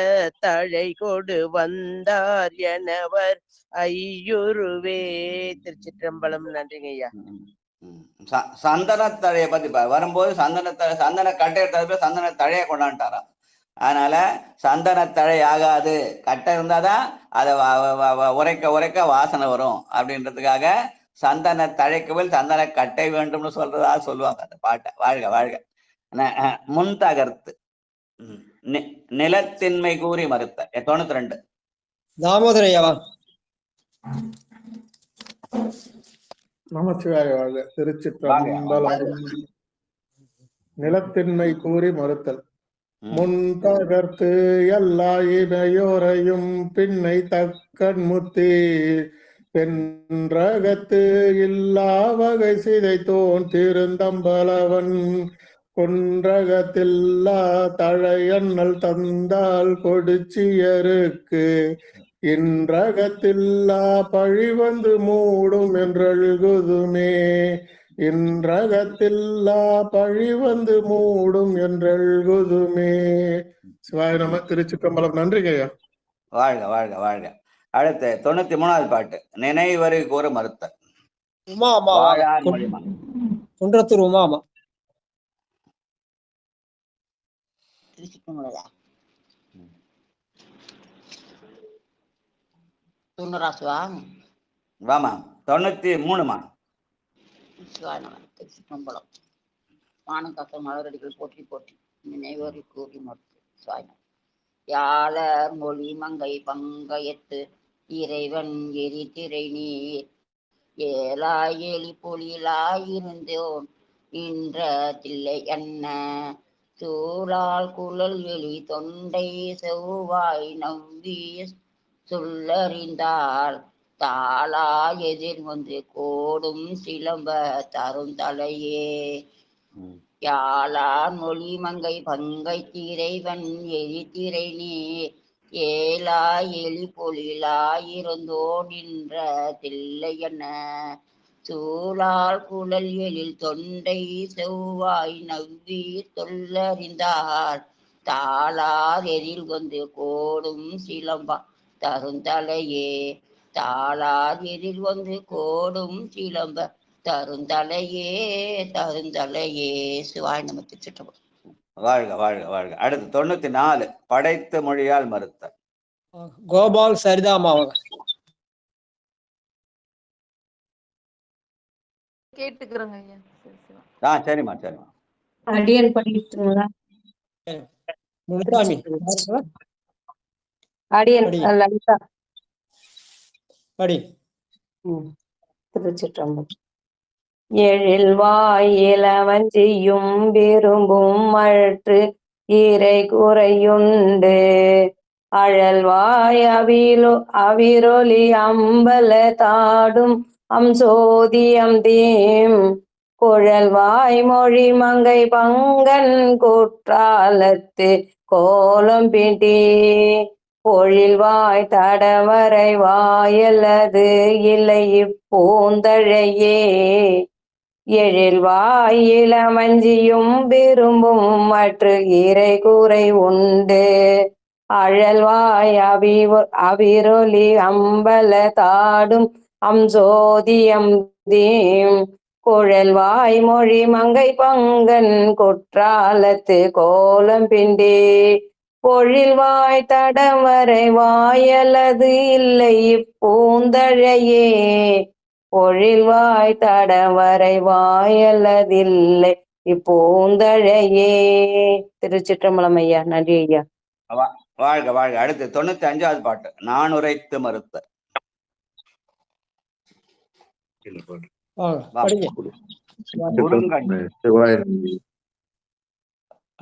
தழை கொடு வந்தார் எனவர் ஐயுருவே. திருச்சிற்றம்பலம். நன்றிங்க ஐயா. சந்தனத்தழையை பத்தி வரும்போது சந்தன கட்டை சந்தன தழையை கொண்டாண்டாரா. அதனால சந்தனத்தழை ஆகாது, கட்டை இருந்தாதான் அதை உரைக்க வாசனை வரும் அப்படின்றதுக்காக சந்தன தழைக்குவில் சந்தன கட்டை வேண்டும்னு சொல்றதா சொல்லுவாங்க அந்த பாட்டை. வாழ்க வாழ்க. முன் தகர்த்து நிலத்தின்மை கூறி மறுத்த 92 தாமோதரையாவா. நமச்சிவாய வாழ்க. திருச்சிற்றம்பலம். நிலத்தின்மை கூறி மறுத்தல். முன் தகர்த்து எல்லா இமையோரையும் பின்னை தக்கன் முத்தி பென்றகத்து இல்லா வகை சிதைத்தோன் திருந்தம்பலவன் கொன்றகத்தில்லா தழையண்ணல் தந்தால் கொடுச்சியருக்கு இன்றகத்தில்லா பழி வந்து மூடும் என்றெழுகுதுமே இன்றகத்தில்லா பழி வந்து மூடும் என்றெழுகுதுமே. சிவாய நம. திருச்சிற்றம்பலம். நன்றிங்க ஐயா. வாழ்க வாழ்க வாழ்க. அடுத்து 93வது பாட்டு நினைவரு கூற மறுத்தல். உமா அம்மா குன்றத்தூர் உமா அம்மா. வாமா 93மா. திருச்சிற்றம்பலம். மானங்காக்க மலரடிகள் போற்றி போற்றி நினைவரு கூறி மறுத்து சுவாயம் யாழர் மொழி மங்கை பங்கயத்து இறைவன் எரித்திரை நீர் ஏலாய் எலி பொழிலாயிருந்தோன் இன்ற தில்லை என்ன சூழால் குழல் எலி தொண்டை செவ்வாய் நம்பி சொல்லறிந்தால் தாளா எதிர் வந்து கோடும் சிலம்ப தரும் தலையே யாழார் மொழி மங்கை பங்கை திரைவன் எரித்திரை நீர் ஏலாய் எலி பொழிலாயிருந்தோ நின்ற தில்லை என்ன சூழால் குழல் எழில் தொண்டை செவ்வாய் நவ்வி சொல்லறிந்தார் தாளார் எழில் வந்து கோடும் சிலம்பா தருந்தலையே தாளார் எழில் வந்து கோடும் சிலம்ப தருந்தலையே தருந்தலையே. சிவாய் நம. திருச்சிற்றம்பலம். வாழ்க வாழ்க வாழ்க. அடுத்து 94 படைத்த மொழியால் மறுத்த கோபால் சரிதாமா அவங்க. கேட்டுக்கிறோங்க ஐயா. சரி, சரி. சரிம்மா சரிம்மா. அடியன் படிச்சுங்களா? முனுசாமி அடியன் லலிதா படி. திருச்சிற்றம்பலம். எழில்வாய் இளவஞ்சியும் விரும்பும் மற்று இறை குறையுண்டு அழல்வாய் அவிரொலி அம்பல தாடும் அம்சோதியம் தீம் குழல்வாய் மொழி மங்கை பங்கன் குற்றாலத்து கோலம் பிடி பொழில்வாய் தடவரை வாயல்லது இல்லை இப்பூந்தழையே எழில்வாய் இளமஞ்சியும் விரும்பும் மற்ற இறை குறை உண்டு அழல்வாய் அவிரொலி அம்பல தாடும் அம்சோதியம் தீம் குழல்வாய் மொழி மங்கை பங்கன் குற்றாலத்து கோலம் பிண்டி பொழில்வாய் தடவரை வாயல்லது இல்லை இப்பூந்தழையே பொழில்வாய் தடவரை வாயல்லதில்லை இப்பூந்தழையே. திருச்சிற்றம்பலம் ஐயா. நன்றி ஐயா. வாழ்க வாழ்க. அடுத்து 95வது பாட்டு நான் உரைத்து மறுத்த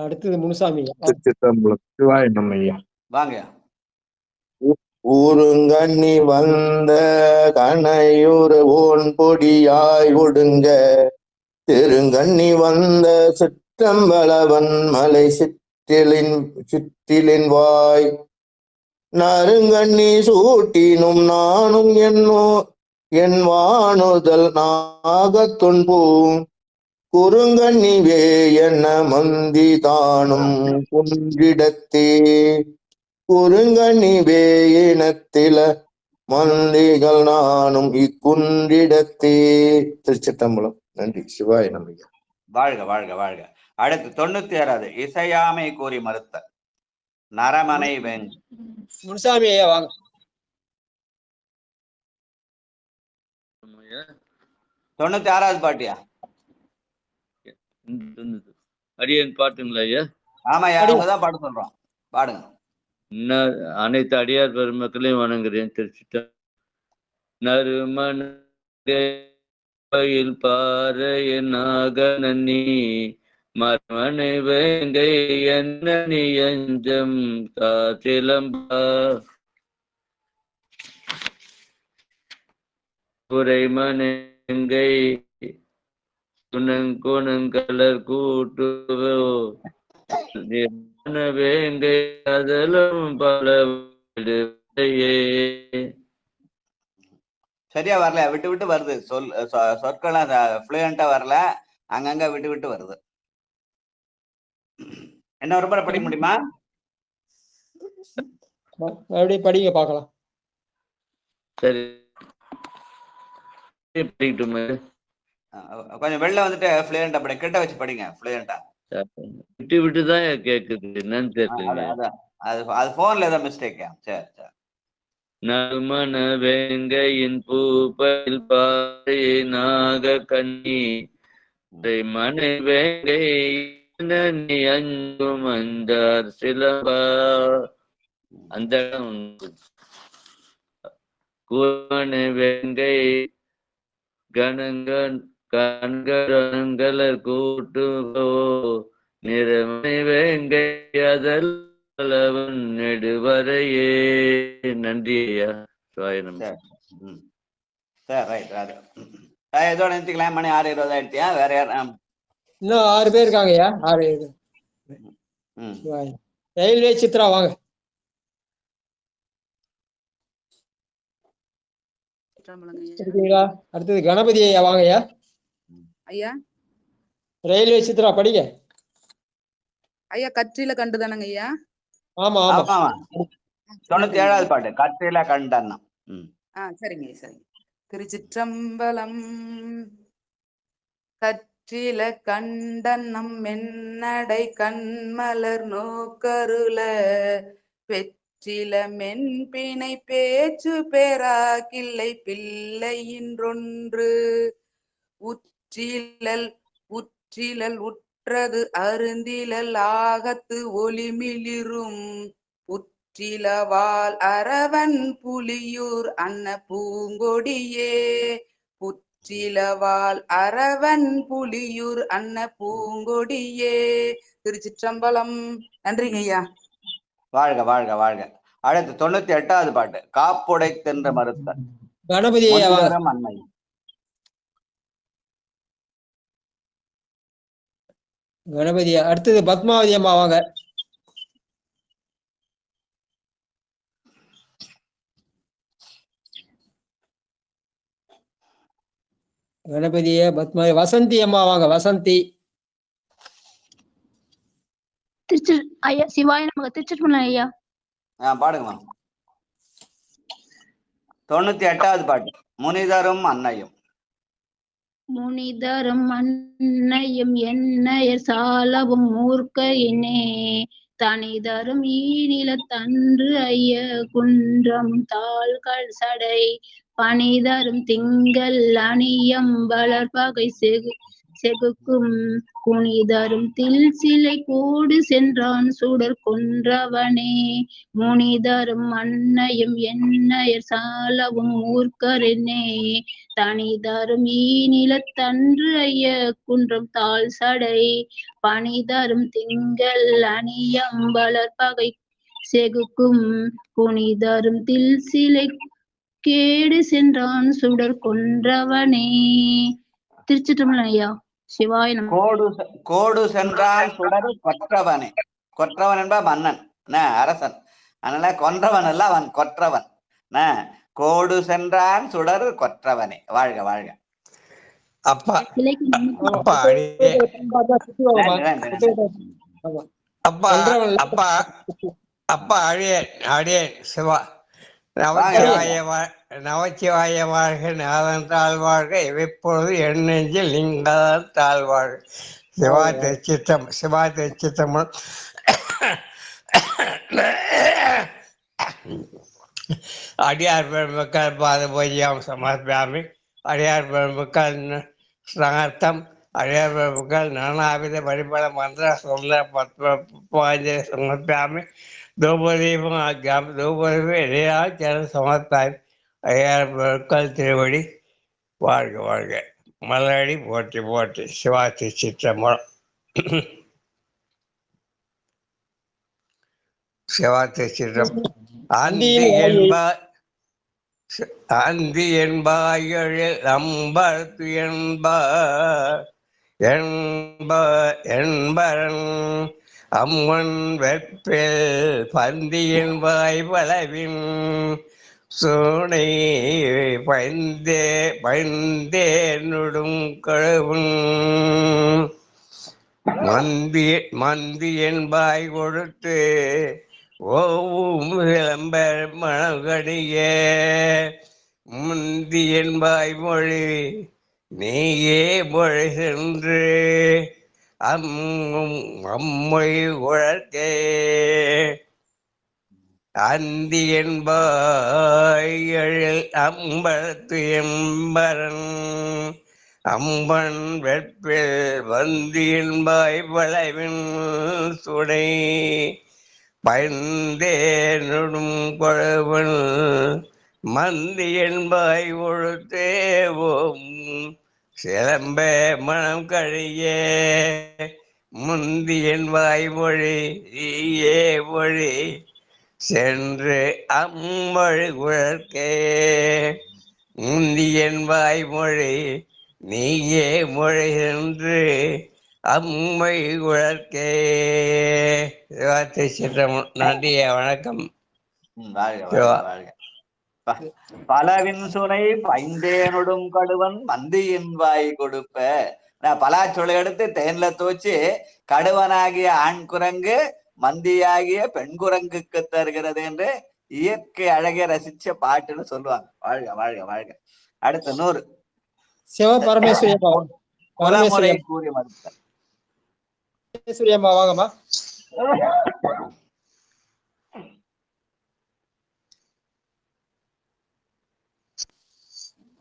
அடுத்தது முனுசாமி. வாங்க. ஊருங்கண்ணி வந்த கனையூர் ஓன் பொடியாய் ஒடுங்க திருங்கண்ணி வந்த சிற்றம்பலவன் மலை சிற்றிலின் வாய் நறுங்கண்ணி சூட்டினும் நானும் என் வானுதல் நாகத்துன்பூ குறுங்கண்ணி வேயன மந்தி தானும் குன்றிடத்தே குறுங்கண்ணி வேயினத்தில மந்திகள் நானும் இக்குன்றிடத்தே. திருச்சிற்றம்பலம். நன்றி. சிவாய நம்பிக்கை. வாழ்க வாழ்க வாழ்க. அடுத்து 96வது இசையாமை கூறி மறுத்த நரமனை வெங் முனுசாமி ஐயா வாங்க. 96வது பாட்டியா? அடியன் பாட்டுங்களா ஐயா? ஆமாய்யா, அவங்கதான் பாட்டு சொல்றோம். பாடுங்க. அனைத்து அடியார் பெருமக்களையும் வணங்குறேன். திருச்சிட்ட நறுமணயில் பாறைய நாகனி மரமனை வேங்கை என்னி அஞ்சம் காற்றிலம்பா குறைமனங்கை குணங்கலர் கூட்டுவோ வேங்கை அதலும் பல சரியா வரல, விட்டு விட்டு வருது. சொற்கெல்லாம் ஃப்ளூயண்டா வரல, அங்கங்க விட்டு விட்டு வருது. என்ன ஒரு முறை படிக்க முடியுமா? மறுபடியும் படிங்க பார்க்கலாம். சரி, படிக்கட்டுமே. கொஞ்சம் வெளில வந்துட்டு ஃப்ளூயண்டா படி, கிட்ட வச்சு படிங்க. ஃப்ளூயண்டா விட்டு விட்டு தான் கேக்குது, என்னன்னு தெரியல. அது போன்ல ஏதோ மிஸ்டேக்கா? சரி சரி. நறுமண வேங்கையின் பூப்பையில் பாறை நாக கண்ணி மனை வேங்கை அஞ்சும் அஞ்சார் சிலம்பா. அந்த கூமனை வேங்கை கண்களர் கூட்டுவோ நிறமை வேங்கை அதல்வன் நெடுவரையே. நன்றி ஐயா. இதோட நிறுத்திக்கலாம். மணி 6:20 ஆயிடுத்தியா? வேற யார்? இன்னும் 6 பேர் இருக்காங்கய்யா. 6 ரயில்வே சித்ரா வாங்க. திருச்சிற்றம்பலங்க ஐயா. இருக்கீங்களா? அடுத்தது கணபதி ஐயா வாங்க ஐயா. ஐயா ரயில்வே சித்ரா படிங்க. ஐயா கற்றில கண்டுதானங்க ஐயா? ஆமா ஆமா. ஆமா 97வது பாட்டு கற்றில கண்டன்னம். சரிங்க சரிங்க. திருச்சிற்றம்பலம். கற்றில கண்டன்னம் மென்னடை கண்மலர் நோக்கருள பெற்றில மென்பிணை பேச்சு பேராகில்லை பிள்ளையின்றொன்று உற்றிலல் உற்றிலல் உற்றது அருந்திலல் ஆகத்து ஒளிமிளிரும் புற்றிலவால் அரவன் புலியூர் அன்ன பூங்கொடியே புற்றிலவால் அரவன் புலியூர் அன்ன பூங்கொடியே. திருச்சிற்றம்பலம். நன்றிங்க ஐயா. வாழ்க வாழ்க வாழ்க. அடுத்து 98வது பாட்டு காப்புடை தென்ற மறுத்தல். கணபதி ஐயா வாங்க. அன்னை. கணபதி அடுத்தது பத்மாவதி அம்மா வாங்க. கணபதிய பத்மாவதி. வசந்தி அம்மா வாங்க. வசந்தி. திருச்சி ஐயா சிவாய நமக்கு திருச்சிற்றம்பலம் ஐயா. பாடுங்கம்மா. 98வது பாட்டு முனிதரும் அன்னையும். முனிதரும் அன்னையும் என்னையர் சாலவும் மூர்க்கையினே தனிதரும் ஈநில தன்று ஐய குன்றம் தாள்கள் சடை பனிதரும் திங்கள் அணியம் வளர்பகை செகுக்கும் குனிதரும் தில் சிலை கூடு சென்றான் சுடர் கொன்றவனே முனிதரும் அன்னையும் என்னையர் சாலவும் மூர்க்கரினே தனிதரும் ஈநிலத்தன்று ஐய குன்றம் தாழ் சடை பனிதரும் திங்கள் அணியம் வளர்பகை செகுக்கும் குனிதரும் தில் சிலை கேடு சென்றான் சுடர் கொன்றவனே. திருச்சிற்றம்பலம் ஐயா. சிவாய நம. கோடு சென்றான் சுடர் கொற்றவனே. கொற்றவன் என்ப மன்னன் அரசன். அதனால கொன்றவன் அல்ல, அவன் கொற்றவன். கோடு சென்றான் சுடர் கொற்றவனே. வாழ்க வாழ்க. அப்பா அப்பா அப்பா அப்பா அடியேன் சிவா நமச்சிவாய வாழ்க நாதன் தாழ்வாழ்க இவைப்பொழுது என் நெஞ்சில் லிங்காதான் தாழ்வாழ்க. சிவா திருச்சித்தம்பலம். அடியார் பெருமக்கள் பாத பூஜ்யம் சமர்ப்பியாமி. அடியார் பெருமக்கள் ஸ்ரீர்த்தம். அடியார் பெருமக்கள் நானாவித பரிபல மந்திர சுந்தர பத்ம சமர்ப்பியாமி. தூபதீபம் இடையாச்சரம் சமர்ப்பாய். அடியார் பெருமக்கள் திருவடி வாழ்க வாழ்க. மலரடி போற்றி போற்றி. சிவா திருச்சிற்றம்பலம். சிவா திருச்சிற்றம்பலம். அந்தி என்பாயழில் அம்பர்த்து என்பரன் அம்மன் வெற்பில் பந்தி என்பாய் பலவின் சோனை பைந்தே நுடும் கழுவும் மந்தி என்பாய் கொடுத்து ஓவும் விளம்பர் மணகடியே முந்தி என்பாய் மொழி நீயே மொழி சென்று அம்மொழி உழற்கே அந்தி என்பாயழில் அம்பலத்து எம்பரன் அம்பன் வெற்பில் வந்தி என்பாய் வளைவின் சுடை பயந்தேனுடும் கொழுவன் மந்தி என்பாய் ஒழுத்தேவோம் சிலம்பே மனம் கழியே முந்தி என்பாய் மொழி ஈயே மொழி சென்று அம்மொழி உழற்கே முந்தி என்பாய் மொழி நீயே மொழி சென்று அம்மை உழற்கே. நன்றிய வணக்கம். பலவின் சுனை பைந்தேனொடும் கடுவன் மந்தியின் வாய் கொடுப்ப. பலாச்சொலை எடுத்து தேன்ல தோச்சு கடுவனாகிய ஆண் குரங்கு மந்தியாகிய பெண் குரங்குக்கு தருகிறது என்று இயற்கை அழகை ரசிச்ச பாட்டுன்னு சொல்லுவாங்க. வாழ்க வாழ்க வாழ்க. அடுத்த 100 சிவ பரமேஸ்வரி அம்மா குலமுறை கூறி மறுத்த. அம்மா வாங்கம்மா.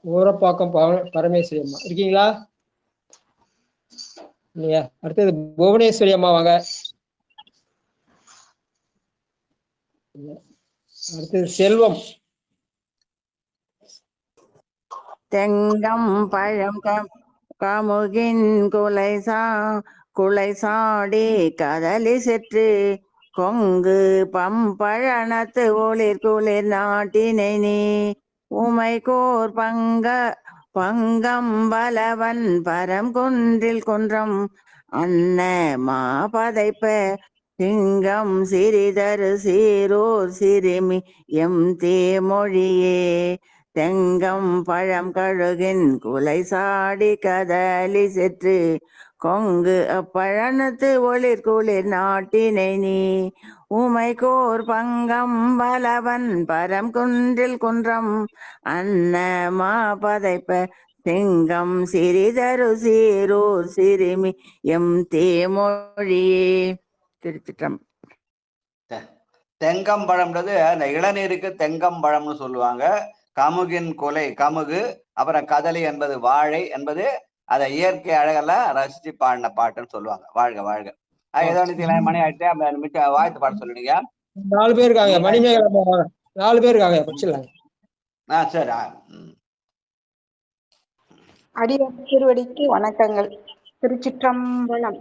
ஊரப்பாக்கம் பரமேஸ்வரி அம்மா இருக்கீங்களா? இல்லையா? அடுத்தது புவனேஸ்வரி அம்மா வாங்க. அடுத்தது செல்வம். தெங்கம் பழம் கமுகின் குலை சாடி கதலி செற்று கொங்கு பம்பழனத்து ஒளிர் குளிர் நாட்டினை நீ உமை கோர் பங்கம் பலவன் பரம் குன்றில் குன்றம் அன்ன மாபதைப்ப சிங்கம் சிறிதரு சீரோர் சிறுமி எம் தேமொழியே. தெங்கம் பழம் கழுகின் குலை சாடி கதலி செற்று கொங்கு அப்பழனத்து ஒளிர் குளிர் நாட்டினை நீ உமை கோர் பங்கம் பலவன் பரம் குன்றில் குன்றம் அன்ன மாபதைப்ப சிங்கம் சிறிதரு சீரோர் சிறுமி எம் தேமொழியே. திருச்சிட்டம். தெங்கம்பழம்ன்றது அந்த இளநீருக்கு தெங்கம்பழம்னு சொல்லுவாங்க. கமுகின் கொலை கமுகு, அப்புறம் கதலி என்பது வாழை என்பது அதை இயற்கை அழகெல்லாம் ரசிச்சு பாடின பாட்டுன்னு சொல்லுவாங்க. வாழ்க வாழ்க. ஏதோ மணி ஆயிட்டு வாழ்த்து பாட சொல்லுங்க. 4 பேர் இருக்காங்க. மணிமேகலை 4 பேர் இருக்காங்க. படிச்சிடலாங்க. சரி. அடியார் திருவடிக்கு வணக்கங்கள். திருச்சிற்றம்பலம்.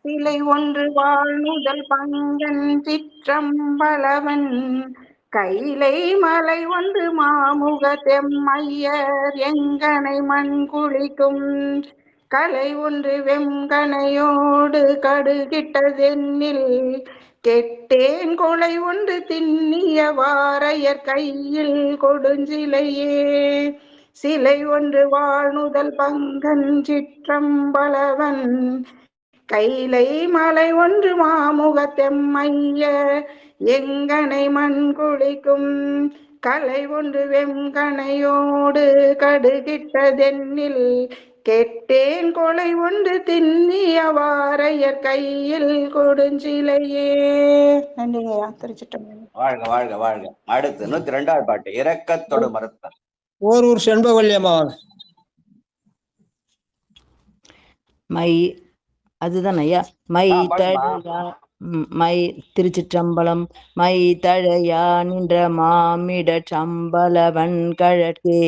சிலை ஒன்று வாழ்முதல் பங்கன் சிற்றம்பலவன் கைலை மலை ஒன்று மாமுக தெம்மையர் எங்கனை மண் குளிக்கும் கலை ஒன்று வெங்கனையோடு கடுகிட்டதென்னில் கெட்டேன் கொலை ஒன்று திண்ணிய வாரையர் கையில் கொடுஞ்சிலையே. சிலை ஒன்று வாழ்நுதல் பங்கன் சிற்றம்பலவன் கைலை மலை ஒன்று மாமுக தெம்மைய எங்கனை மண் குளிக்கும் கலை ஒன்று வெங்கனையோடு கடுகிட்டதென்னில் கெட்டேன் கொலை ஒன்று திண்ணிய வாரையர் கையில் கொடுஞ்சிலையே. நன்றிங்கய்யா. திருச்சிட்டம்பலம். வாழ்க வாழ்க வாழ்க. அடுத்து 102வது பாட்டு இரக்கத்தொடு மறுத்த. ஓரூர் செண்பகவல்லி அம்மா வாங்க. மை அதுதான் ஐயா. My Thiruchitrambalam. மை தழையா நின்ற மாமிட சம்பலவன் கழற்கே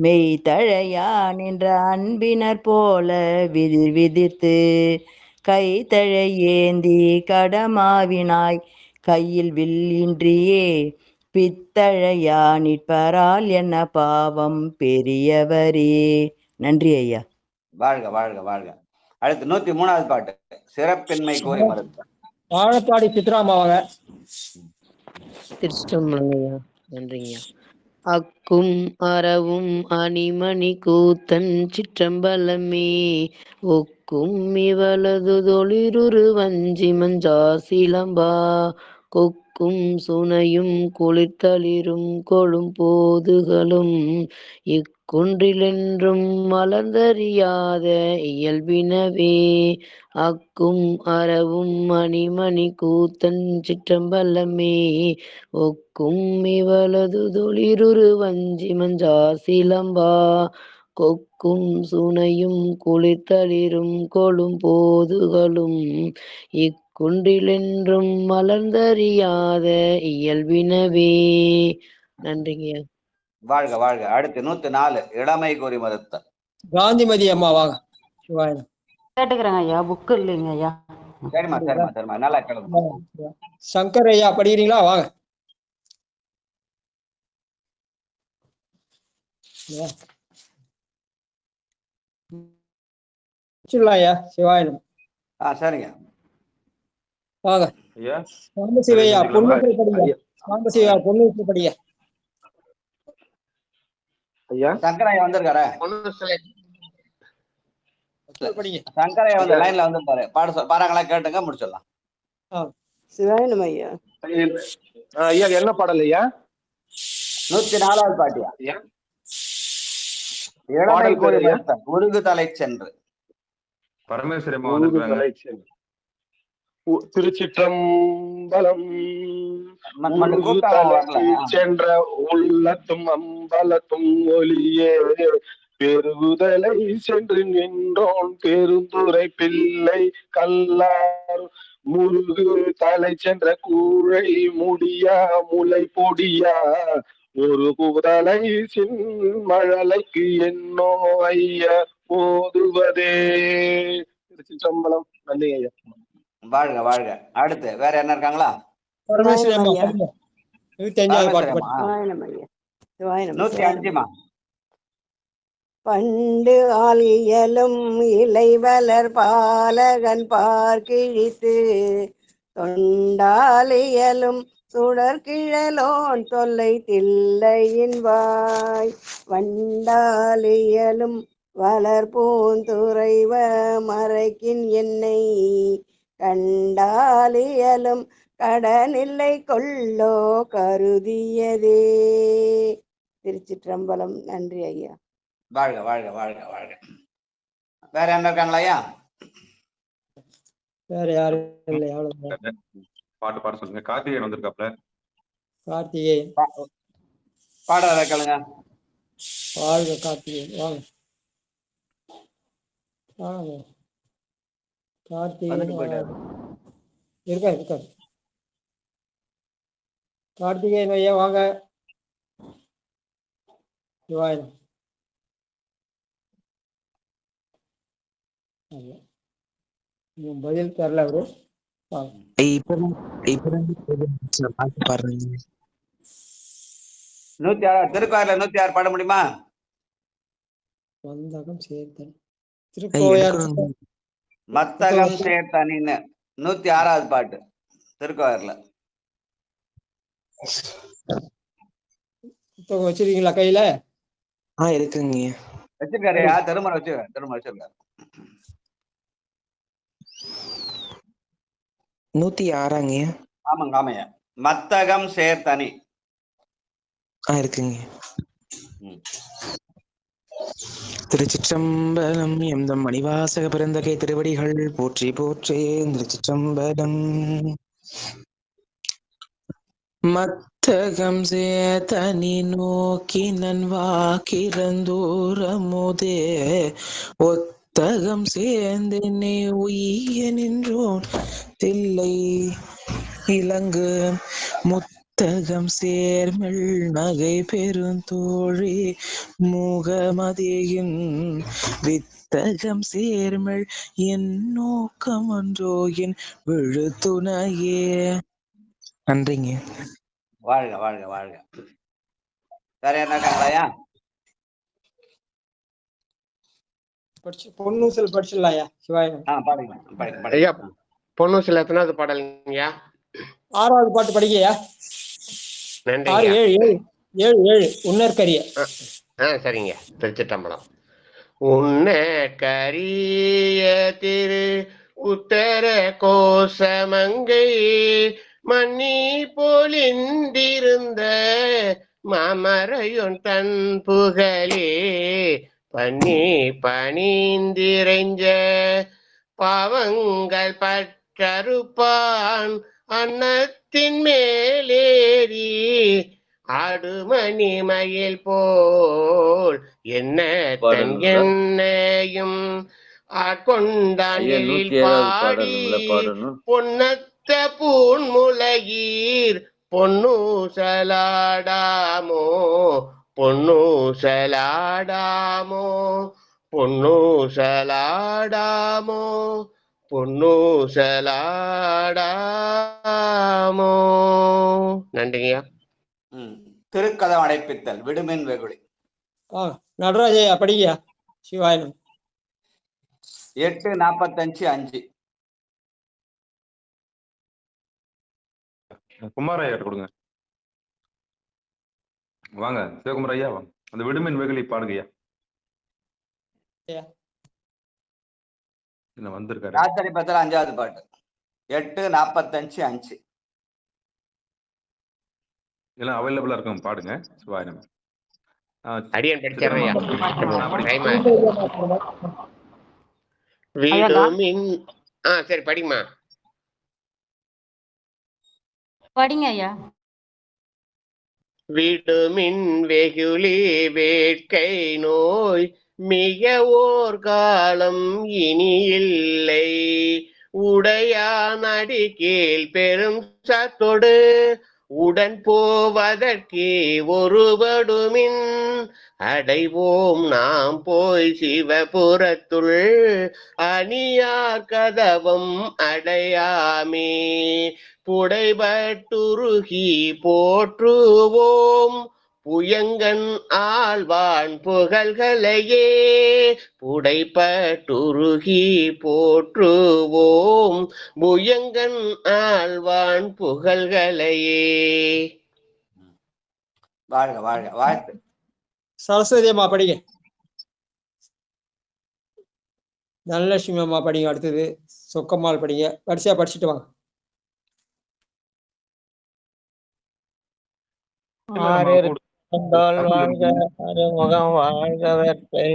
மெய் தழையா நின்ற அன்பினர் போல விதிர் விதிர்த்து கை தழையேந்தி கடமாவினாய் கையில் வில்லின்றியே பித்தழையா நிற்பரால் என்ன பாவம் பெரியவரே. நன்றி ஐயா. வாழ்க வாழ்க வாழ்க. அடுத்து 103வது பாட்டு சிறப்பின்மை கோரி மறுத்த. வாழப்பாடி சித்ராமாவாங்க. திருச்சிற்றம்பலம் ஐயா. நன்றிங்கய்யா. அக்கும் அறவும் அணிமணி கூத்தன் சிற்றம்பலமே ஒக்கும் இவளது தொழிலுரு வஞ்சி மஞ்சா சிலம்பா கொக்கும் சுனையும் குளிர்த்தளிரும் கொழும் போதுகளும் இக்குன்றிலென்றும் மலர்ந்தறியாத இயல்பினவே. அக்கும் அறவும் மணிமணி கூத்தன் சிற்றம்பலமே ஒக்கும் இவளது தொழிலுரு வஞ்சி மஞ்சா சிலம்பா கொக்கும் சுனையும் குளிர்த்தளிரும் கொழும் போதுகளும் இக்குன்றிலென்றும் மலர்ந்தறியாத இயல்பினவே. நன்றிங்கய்யா. வாழ்க வாழ்க. அடுத்து 104 இளமை கோரி மறுத்த. காந்திமதி அம்மா வாங்க. கேட்டுக்கிறேங்க ஐயா. புக்கு இல்லைங்க ஐயா. சரிம்மா சரிம்மா சரிம்மா. நல்லா கேளுங்க. சங்கர் ஐயா படிக்கிறீங்களா? வாங்க. ஐயா சிவாயனம். சரிங்க. வாங்க. ஐயா சிவையா சாம்பசிவா பொண்ணு படிங்க. ஐயா சங்கரையா வந்திருக்காரு. படிங்க. சங்கரையா வந்து லைன்ல வந்திருப்பாரு. பாருங்களா, கேட்டுங்க, முடிச்சிடலாம். சிவாயனம் ஐயா. ஐயா என்ன பாடல் ஐயா? 104வது பாட்டியா? இளமை பாடல் பேர் ஐயா? உருகு தலை சென்று. பரமேஸ்வரமா உருகு வந்திருக்காங்க. தலை சென்று. திருச்சிற்றம்பலம். உருகு தலை சென்ற உள்ளத்தும் அம்பலத்தும் ஒளியே பெருகுதலை சென்று நின்றோன் பெருந்துரை பிள்ளை கல்லார் முருகு தலை சென்ற கூழை முடியா முளை பொடியா ஒரு குதலை சின்மழலைக்கு என்னோ ஐயா போதுவதே. திருச்சிற்றம்பலம். நன்றி ஐயா. வாழ்க வாழ்க. அடுத்து வேற என்ன இருக்காங்களா? பரமேஸ்வரமா 105வது பாட்டு. 105மா? பண்டு ஆலியலும் இலைவலர் பாலகன் பார்க்கிழித்து தொண்டாலியலும் சுடற்கிழலோன் தொல்லை தில்லையின் வாய் வண்டாலியலும் வளர் பூந்துறைவ மறைக்கின் என்னை கண்டாலியலும் கடனில்லை கொள்ளோ கருதியதே. திருச்சிற்றம்பலம். நன்றி ஐயா. வாழ்க வாழ்க வாழ்க வாழ்க. வேற என்ன இருக்காங்களா ஐயா? வேற யாரும் இல்லை. அவ்வளவுதான். பாட்டு பாட சொல்லுங்க. கார்த்திகேயன் வந்திருக்காப்ல. கார்த்திகேயன் பாடுறத கேளுங்க. வாழ்க கார்த்திகேயன். வாங்க வாங்க. கார்த்திகேயன் இருக்காரு. கார்த்திகேயன் ஐயா வாங்க. சிவாயனம். பதில் தரல அவரு. பாடுறீங்க 106 திருக்கோயில 106 பாட முடியுமா? மத்தகம் சேர்த்தனி திருக்கோயார் மத்தகம் சேர்த்தனின்னு 106வது பாட்டு திருக்கோயில. புத்தகம் வச்சிருக்கீங்களா கையில? இருக்குங்க. வச்சிருக்காருயா. திருமணம் வச்சிருக்காரு. 106ங்க. ஆமாங்க ஆமையா. மத்தகம் சேர்த்தனி இருக்குங்க. திருச்சிற்றம்பலம். எந்தம் மணிவாசக பிறந்தகை திருவடிகள் போற்றி போற்றே. திருச்சிற்றம்பலம். மத்தகம் சேத்தனி நோக்கி நன்வாக்கிறந்தூரமுதே ஒத்தகம் சேர்ந்தென்னை உய்ய நின்றோன் தில்லை இலங்கு முத்தகம் சேர்மெல் நகை பெருந்தோழி முகமதியின் வித்தகம் சேர்மெல் என் நோக்கம் ஒன்றோ என் விழுத்துணையே. நன்றிங்க. வாழ்க வாழ்க வாழ்க. வேற என்ன இருக்காங்களா? பொன்னூசல் படிச்சிடலாயா? சிவாயனம். பாடுங்க. ஐயா பொன்னூசல் எத்தனாவது பாடல்ங்கய்யா? 6வது பாட்டு படிங்கய்யா. 6 7 7 7 உன்னற்கரிய. சரிங்க. திருச்சிற்றம்பலம். உன்னற்கரிய திரு உத்தர கோசமங்கை மணி போலிந்திருந்த மாமரையொன் தன் புகழே பனி பணிந்திரைஞ்ச பாவங்கள் பற்றறுப்பான் அன்னத்தின் மேலேறி ஆடுமணி மயில் போல் என்ன தன் என்னையும் ஆட்கொண்டாண்டில் பாடி பொன்னத்த பூன்முலையீர் பொன்னூசலாடாமோ பொன்னூசலாடாமோ பொன்னூசலாடாமோ பொன்னூசலாடாமோ. நன்றிங்கய்யா. திருக்கதம் அடைப்பித்தல் விடுமின் வெகுளி. நடராஜயா படிங்கயா. சிவாயனம். 8:45 குமாரையா கொடுங்க. வாங்க சிவகுமார் ஐயா வாங்க. அந்த விடுமின் வெகுளி பாடுங்கய்யா. என்ன வந்திருக்காரு? ராத்திரி பத்திர 5வது பாட்டு 8:45 எல்லாம் அவைலபிளா இருக்கும், பாடுங்க. சிவாய நம. அடியன் படிச்சிடுறையா. ஐயா வீடுமின் சரி படிங்கம்மா. படிங்க ஐயா. விடுமின் வெகுளி வேட்கை நோய் மிக ஓர் காலம் இனி இல்லை. உடையான் அடி கீழ் பெரும் சத்தொடு உடன் போவதற்கே ஒருபடுமின் அடைவோம் நாம் போய் சிவபுரத்துள் அணியார் கதவம் அடையாமே. புடைபட்டுருகி போற்றுவோம் புயங்கன் ஆழ்வான் புகழ்களையே. புடைபட்டுருகி போற்றுவோம் புயங்கன் ஆழ்வான் புகழ்களையே. வாழ்க வாழ்க வாழ்த்து. சரஸ்வதி அம்மா படிங்க. தனலட்சுமி அம்மா படிங்க. அடுத்தது சொக்கம்மாள் படிங்க. வரிசையா படிச்சுட்டு வாங்க. வாழ்க அறுமுகம் வாழ்க வெற்பை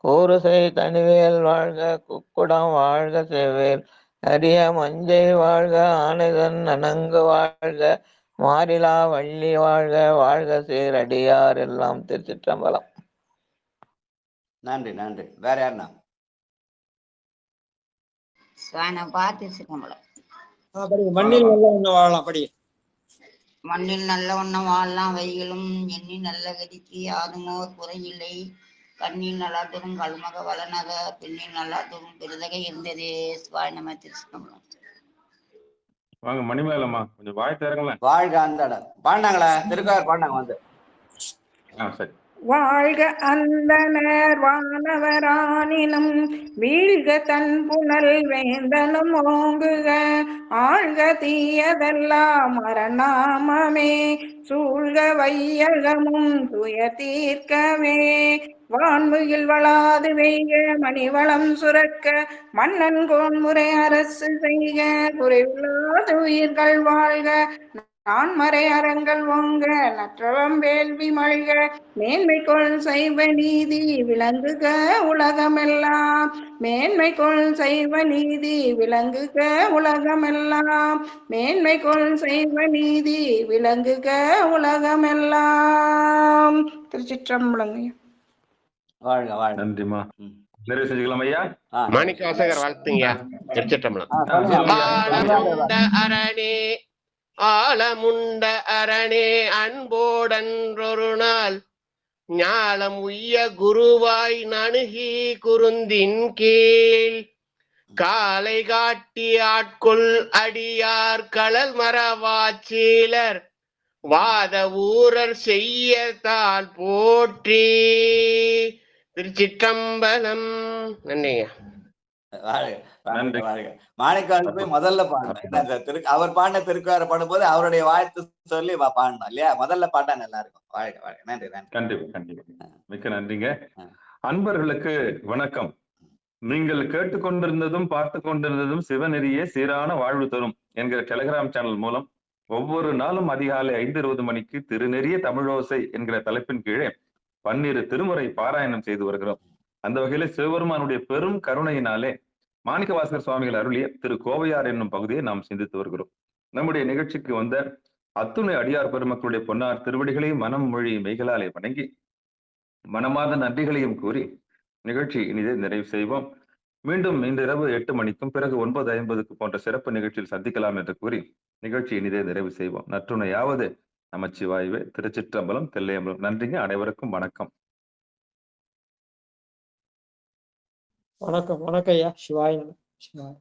கூறுசை தனிவேல் வாழ்க குக்குடம் வாழ்க செவ்வேல் அரிய மஞ்சை வாழ்க ஆனைதன் நனங்கு வாழ்க மாறிலா வள்ளி வாழ்க வாழ்க சீரடியார் எல்லாம். திருச்சிற்றம்பலம். நன்றி நன்றி. வேற யாருன்னா? மண்ணில் நல்ல ஒண்ணு வாழலாம் படிங்க. மண்ணில் நல்ல வண்ணம் வாழலாம் வைகளும் எண்ணில் நல்ல கதிக்கு யாதுமோர் குறையில்லை. கண்ணில் நல்லாத்தரும் கல்மக வளநக பெண்ணில் நல்லாத்தரும் பெருதகை இருந்ததே. சிவாய நம. திருச்சிற்றம்பலம். வாங்க மணிமேலம்மா, கொஞ்சம் வாய் திறங்களேன். வாழ்க அந்த பாண்டாங்களா? திருக்கார் பாண்டாங்க வந்து. சரி. வாழ்க அந்தனர் வானவரானினும் வீழ்க தன் புனல் வேந்தனும் ஓங்குக. ஆழ்க தீயதெல்லாம் மரணாமமே சூழ்க வையகமும் துய தீர்க்கவே. வான்முகில் வளாது வெய்க மணிவளம் சுரக்க மன்னன் கோன்முறை அரசு செய்க. குறைவில்லாத உயிர்கள் வாழ்க நான்மறை அறங்கள் ஓங்க நற்றவம் வேள்வி மல்க. மேன்மை கொள் சைவ நீதி விளங்குக உலகமெல்லாம். மேன்மை கொள் சைவ நீதி விளங்குக உலகமெல்லாம். மேன்மை கொள் சைவ நீதி விளங்குக உலகமெல்லாம். திருச்சிற்றம்பலம். வாழ்க வாழ்க. நன்றிமா. நிறைவு செஞ்சுக்கலாம் ஐயா. மாணிக்க வாசகர் வாழ்த்துங்கய்யா. திருச்சிற்றம்பலம். அரணே ஆலமுண்ட அரணே அன்போடன்றொரு நாள் ஞாலம் உய்ய குருவாய் நணுகி குருந்தின் கீழ் காலை காட்டி ஆட்கொள் அடியார் களல் மரவாச்சீலர் வாத ஊரர் செய்ய தாள் போற்றி. திருச்சிற்றம்பலம். நன்றிங்க. மாணிக்கால் போய் முதல்ல பாடணும். அவர் பாடின திருக்குறார பாடும்போது அவருடைய வாழ்த்து சொல்லி பாடணும் இல்லையா? முதல்ல பாட்டா நல்லா இருக்கும். வாழ்க வாழ்க. நன்றி நன்றி. கண்டிப்பா கண்டிப்பா. மிக்க நன்றிங்க. அன்பர்களுக்கு வணக்கம். நீங்கள் கேட்டுக்கொண்டிருந்ததும் பார்த்து கொண்டிருந்ததும் சிவநெறியே சீரான வாழ்வு தரும் என்கிற டெலிகிராம் சேனல் மூலம் ஒவ்வொரு நாளும் அதிகாலை 5:20 மணிக்கு திருநெறிய தமிழோசை என்கிற தலைப்பின் கீழே 12 திருமுறை பாராயணம் செய்து வருகிறோம். அந்த வகையில சிவபெருமானுடைய பெரும் கருணையினாலே மாணிக்கவாசகர் சுவாமிகள் அருளிய திரு கோவையார் என்னும் பகுதியை நாம் சிந்தித்து வருகிறோம். நம்முடைய நிகழ்ச்சிக்கு வந்த அத்துணை அடியார் பெருமக்களுடைய பொன்னார் திருவடிகளையும் மனம் மொழி மெய்களாலே வணங்கி மனமாத நன்றிகளையும் கூறி நிகழ்ச்சி இனிதே நிறைவு செய்வோம். மீண்டும் இன்று இரவு 8 மணிக்கும் பிறகு 9:50 போன்ற சிறப்பு நிகழ்ச்சியில் சந்திக்கலாம் என்று கூறி நிகழ்ச்சி இனிதே நிறைவு செய்வோம். நற்றுணையாவது நமச்சிவாயவே. திருச்சிற்றம்பலம், தில்லையம்பலம். நன்றிங்க. அனைவருக்கும் வணக்கம். வணக்கம். வணக்கம் ஐயா. சிவாய நம. சிவாய.